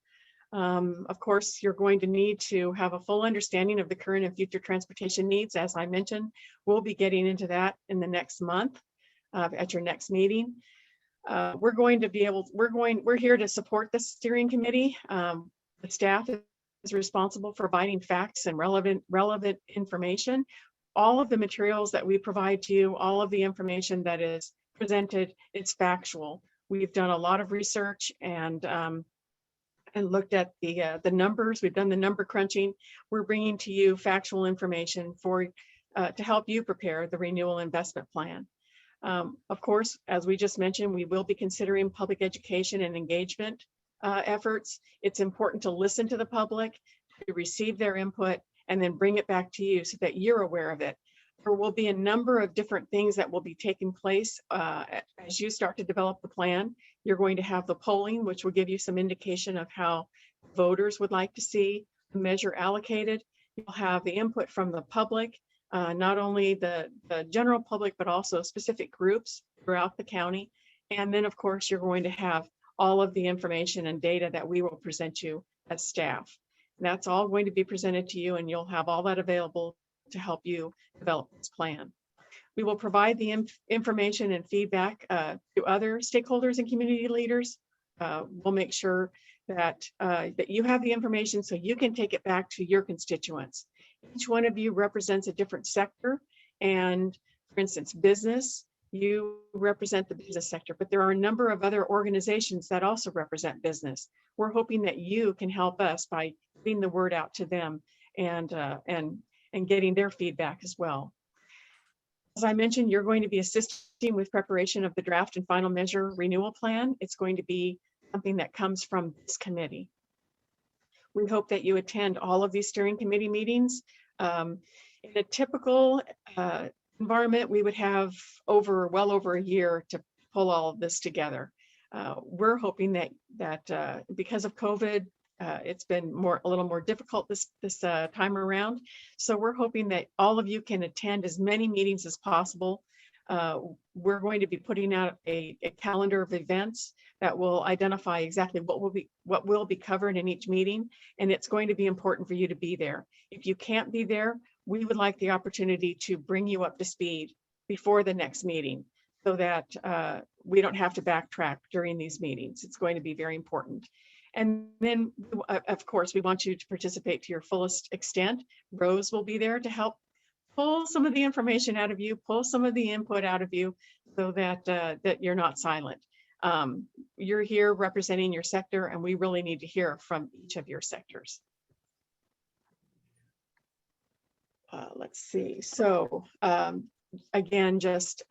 Of course, you're going to need to have a full understanding of the current and future transportation needs. As I mentioned, we'll be getting into that in the next month at your next meeting. We're here to support the steering committee. The staff is responsible for providing facts and relevant information. All of the materials that we provide to you, all of the information that is presented, it's factual. We've done a lot of research and looked at the numbers. We've done the number crunching. We're bringing to you factual information to help you prepare the renewal investment plan. Of course, as we just mentioned, we will be considering public education and engagement efforts. It's important to listen to the public, to receive their input, and then bring it back to you so that you're aware of it. There will be a number of different things that will be taking place as you start to develop the plan. You're going to have the polling, which will give you some indication of how voters would like to see the measure allocated. You'll have the input from the public, not only the general public, but also specific groups throughout the county. And then, of course, you're going to have all of the information and data that we will present you as staff. And that's all going to be presented to you, and you'll have all that available to help you develop this plan. We will provide the information and feedback to other stakeholders and community leaders. We'll make sure that you have the information so you can take it back to your constituents. Each one of you represents a different sector, and for instance, business, you represent the business sector, but there are a number of other organizations that also represent business. We're hoping that you can help us by getting the word out to them and getting their feedback as well. As I mentioned, you're going to be assisting with preparation of the draft and final measure renewal plan. It's going to be something that comes from this committee. We hope that you attend all of these steering committee meetings. In a typical environment, we would have well over a year to pull all of this together. We're hoping that because of COVID, it's been a little more difficult this time around. So we're hoping that all of you can attend as many meetings as possible. We're going to be putting out a calendar of events that will identify exactly what will be covered in each meeting, and it's going to be important for you to be there. If you can't be there, we would like the opportunity to bring you up to speed before the next meeting so that we don't have to backtrack during these meetings. It's going to be very important. And then, of course, we want you to participate to your fullest extent. Rose will be there to help pull some of the information out of you, pull some of the input out of you so that you're not silent. You're here representing your sector, and we really need to hear from each of your sectors. Let's see. So again, just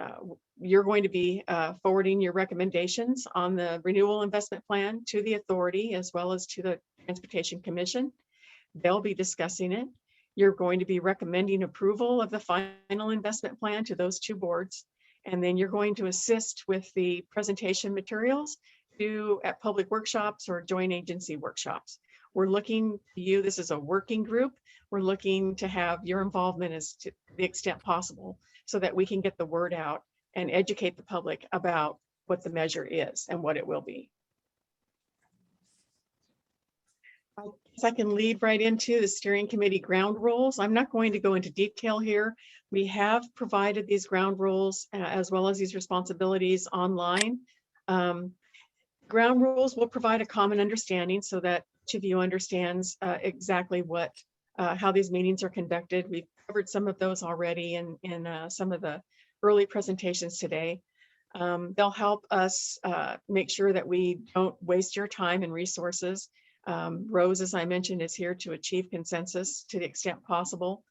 you're going to be forwarding your recommendations on the renewal investment plan to the authority as well as to the Transportation Commission. They'll be discussing it. You're going to be recommending approval of the final investment plan to those two boards. And then you're going to assist with the presentation materials at public workshops or joint agency workshops. We're looking to you, this is a working group. We're looking to have your involvement as to the extent possible so that we can get the word out and educate the public about what the measure is and what it will be. I guess I can lead right into the steering committee ground rules. I'm not going to go into detail here. We have provided these ground rules as well as these responsibilities online. Ground rules will provide a common understanding so that each of you understands exactly what how these meetings are conducted. We've covered some of those already in some of the early presentations today. They'll help us make sure that we don't waste your time and resources. Rose, as I mentioned, is here to achieve consensus to the extent possible.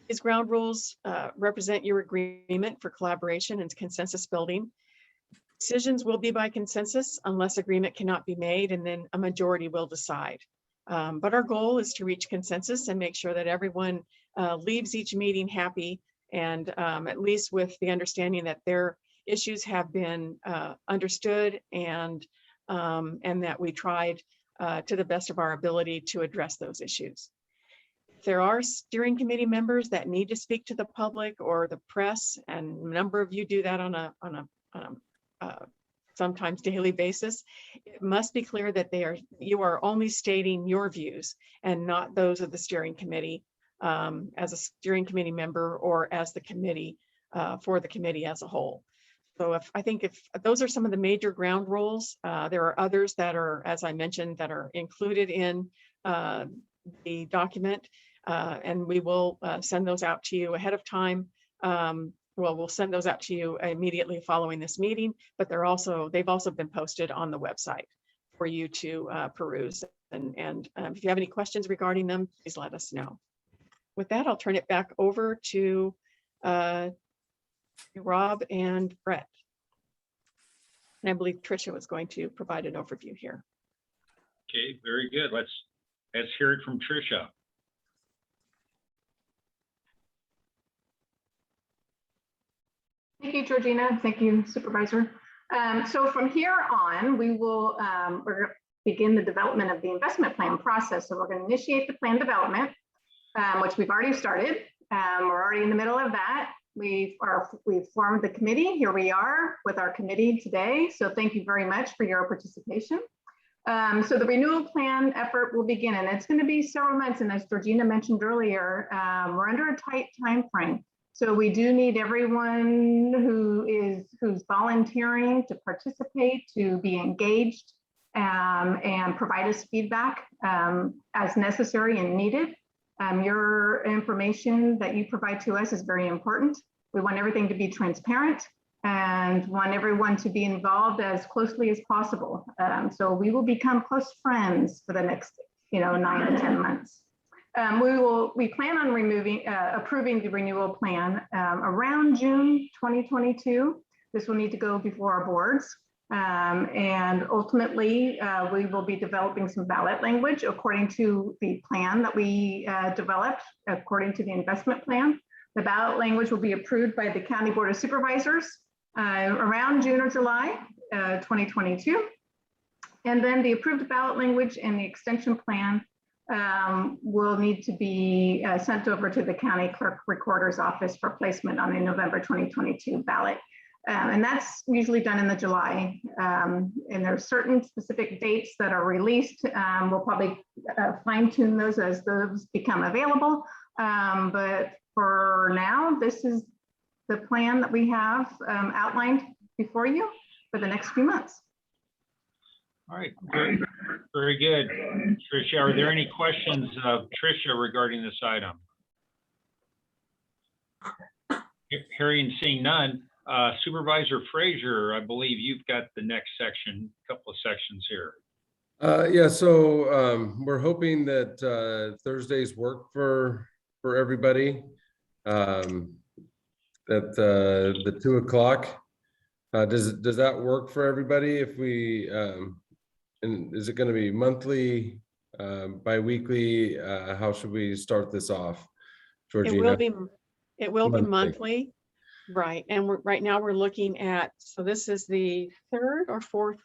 These ground rules represent your agreement for collaboration and consensus building. Decisions will be by consensus unless agreement cannot be made, and then a majority will decide. But our goal is to reach consensus and make sure that everyone leaves each meeting happy and at least with the understanding that their issues have been understood and that we tried to the best of our ability to address those issues. If there are steering committee members that need to speak to the public or the press, and a number of you do that on a sometimes daily basis, it must be clear that you are only stating your views and not those of the steering committee as a steering committee member or as the committee for the committee as a whole. So I think if those are some of the major ground rules, there are others that are, as I mentioned, that are included in the document, and we will send those out to you ahead of time. Well, we'll send those out to you immediately following this meeting, but they've also been posted on the website for you to peruse. And if you have any questions regarding them, please let us know. With that, I'll turn it back over to Rob and Brett. And I believe Tricia was going to provide an overview here. Okay, very good. Let's hear it from Tricia. Thank you, Georgina. Thank you, Supervisor. So from here on, we will begin the development of the investment plan process. So we're going to initiate the plan development, which we've already started. We're already in the middle of that. We've formed the committee. Here we are with our committee today. So thank you very much for your participation. So the renewal plan effort will begin, and it's going to be several months. And as Georgina mentioned earlier, we're under a tight time frame. So we do need everyone who's volunteering to participate, to be engaged, and provide us feedback as necessary and needed. Your information that you provide to us is very important. We want everything to be transparent and want everyone to be involved as closely as possible. So we will become close friends for the next 9 to 10 months. We plan on approving the renewal plan around June 2022. This will need to go before our boards. And ultimately, we will be developing some ballot language according to the plan that we developed, according to the investment plan. The ballot language will be approved by the County Board of Supervisors around June or July 2022. And then the approved ballot language and the extension plan will need to be sent over to the County Clerk Recorder's Office for placement on a November 2022 ballot. And that's usually done in the July. And there are certain specific dates that are released. We'll probably fine tune those as those become available. But for now, this is the plan that we have outlined before you for the next few months. All right, very, very good. Tricia, are there any questions of Tricia regarding this item? Hearing and seeing none. Supervisor Frazier, I believe you've got the next section, couple of sections here. Yeah, so we're hoping that Thursdays work for everybody. That the 2 o'clock, does that work for everybody? If we and is it going to be monthly, bi-weekly? How should we start this off, Georgina? It will be monthly. Right, and right now we're looking at, so this is the 3rd or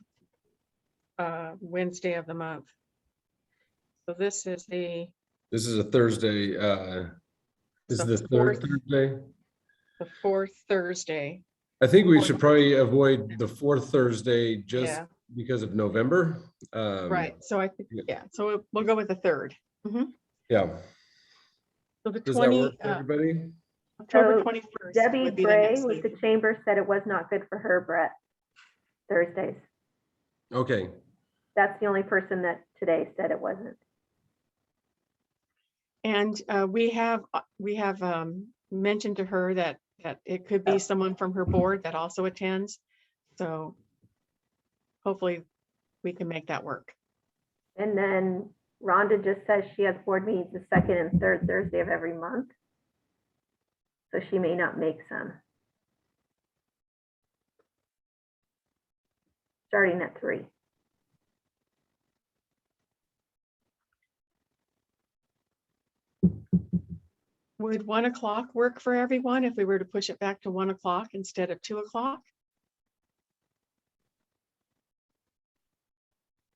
4th Wednesday of the month. So this is This is a Thursday. This is So the third fourth- Thursday. the fourth Thursday. I think we should probably avoid the fourth Thursday just Yeah. because of November. Right, so I think, yeah, so we'll go with the third. Mhm. Yeah. So the Does that 20, work for everybody? October So 21st Debbie would be the Bray next with meeting. the chamber said it was not good for her, Brett, Thursdays. Okay. That's the only person that today said it wasn't. And we have mentioned to her that it could be someone from her board that also attends. So hopefully we can make that work. And then Rhonda just says she has board meetings the second and third Thursday of every month. So she may not make some. Starting at 3. Would 1 o'clock work for everyone if we were to push it back to 1 o'clock instead of 2 o'clock?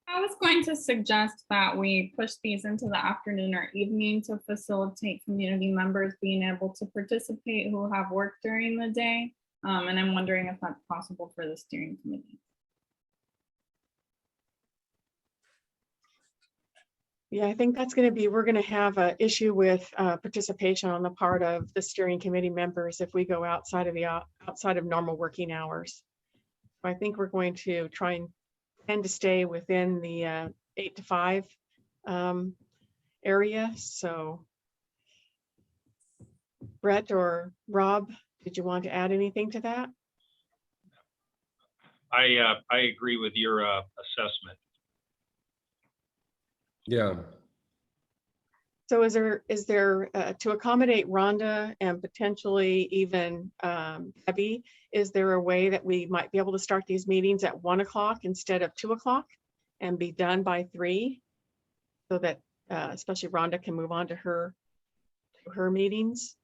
I was going to suggest that we push these into the afternoon or evening to facilitate community members being able to participate who have work during the day. And I'm wondering if that's possible for the steering committee. Yeah, I think that's going to be, we're going to have an issue with participation on the part of the steering committee members if we go outside of normal working hours. So I think we're going to try and tend to stay within the 8 to 5 area. So Brett or Rob, did you want to add anything to that? I agree with your assessment. Yeah. So is there to accommodate Rhonda and potentially even Debbie, is there a way that we might be able to start these meetings at 1 o'clock instead of 2 o'clock and be done by 3? So that especially Rhonda can move on to her meetings.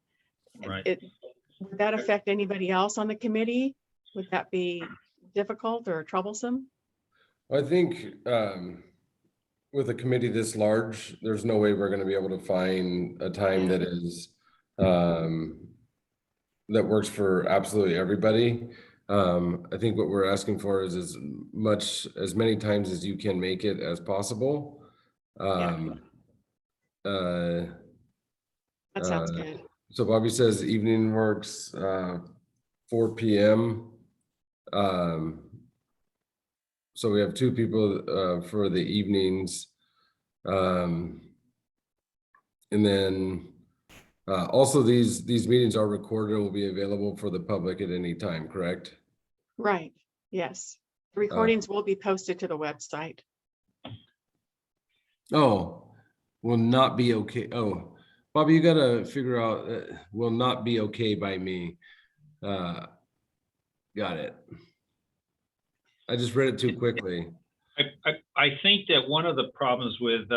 Right. Would that affect anybody else on the committee? Would that be difficult or troublesome? I think with a committee this large, there's no way we're going to be able to find a time that is that works for absolutely everybody. I think what we're asking for is as many times as you can make it as possible. That sounds good. So Bobby says evening works 4 p.m. So we have 2 people for the evenings. And then also these meetings are recorded and will be available for the public at any time, correct? Right, yes. The recordings will be posted to the website. Oh, will not be okay. Oh, Bobby, you gotta figure out will not be okay by me. Got it. I just read it too quickly. I think that one of the problems with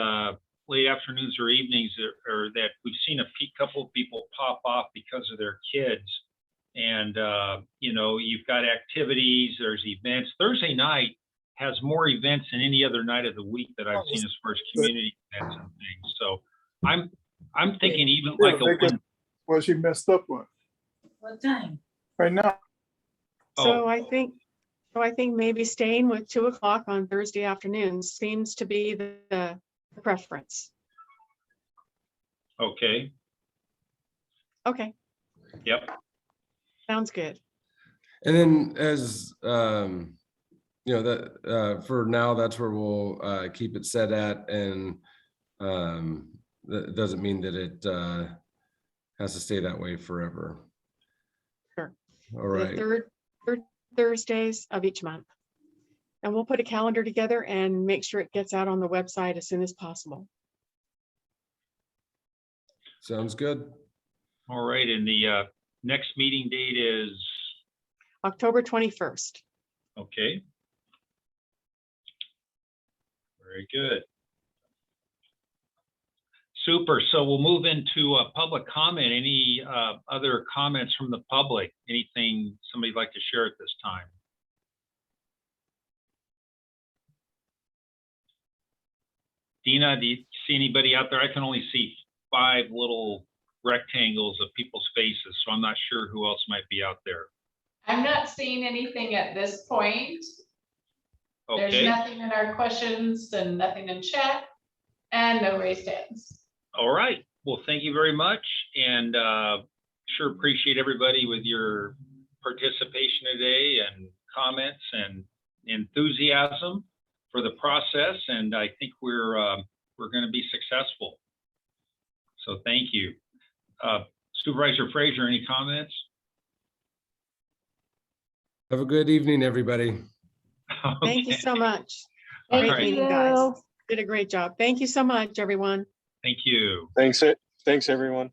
late afternoons or evenings are that we've seen a couple of people pop off because of their kids. And, you know, you've got activities, there's events. Thursday night has more events than any other night of the week that I've seen as far as community events and things. So I'm thinking even like a one. Well, she messed up on. What time? Right now. So I think maybe staying with 2 o'clock on Thursday afternoons seems to be the preference. Okay. Okay, Yep. sounds good. And then as you know, that for now, that's where we'll keep it set at, and that doesn't mean that it has to stay that way forever. Sure. All right. The third Thursdays of each month. And we'll put a calendar together and make sure it gets out on the website as soon as possible. Sounds good. All right. And the next meeting date is? October 21st. Okay. Very good. Super. So we'll move into public comment. Any other comments from the public? Anything somebody'd like to share at this time? Dina, do you see anybody out there. I can only see 5 little rectangles of people's faces, so I'm not sure who else might be out there. I'm not seeing anything at this point. There's Okay, nothing in our questions and nothing in chat and no raised hands. all right. Well, thank you very much, and sure appreciate everybody with your participation today and comments and enthusiasm for the process, and I think we're going to be successful. So thank you. Supervisor Frazier, any comments? Have a good evening, everybody. Thank you Okay. so much. All Great right. meeting, guys. Did a great job. Thank you so much, everyone. Thank you. Thanks, everyone.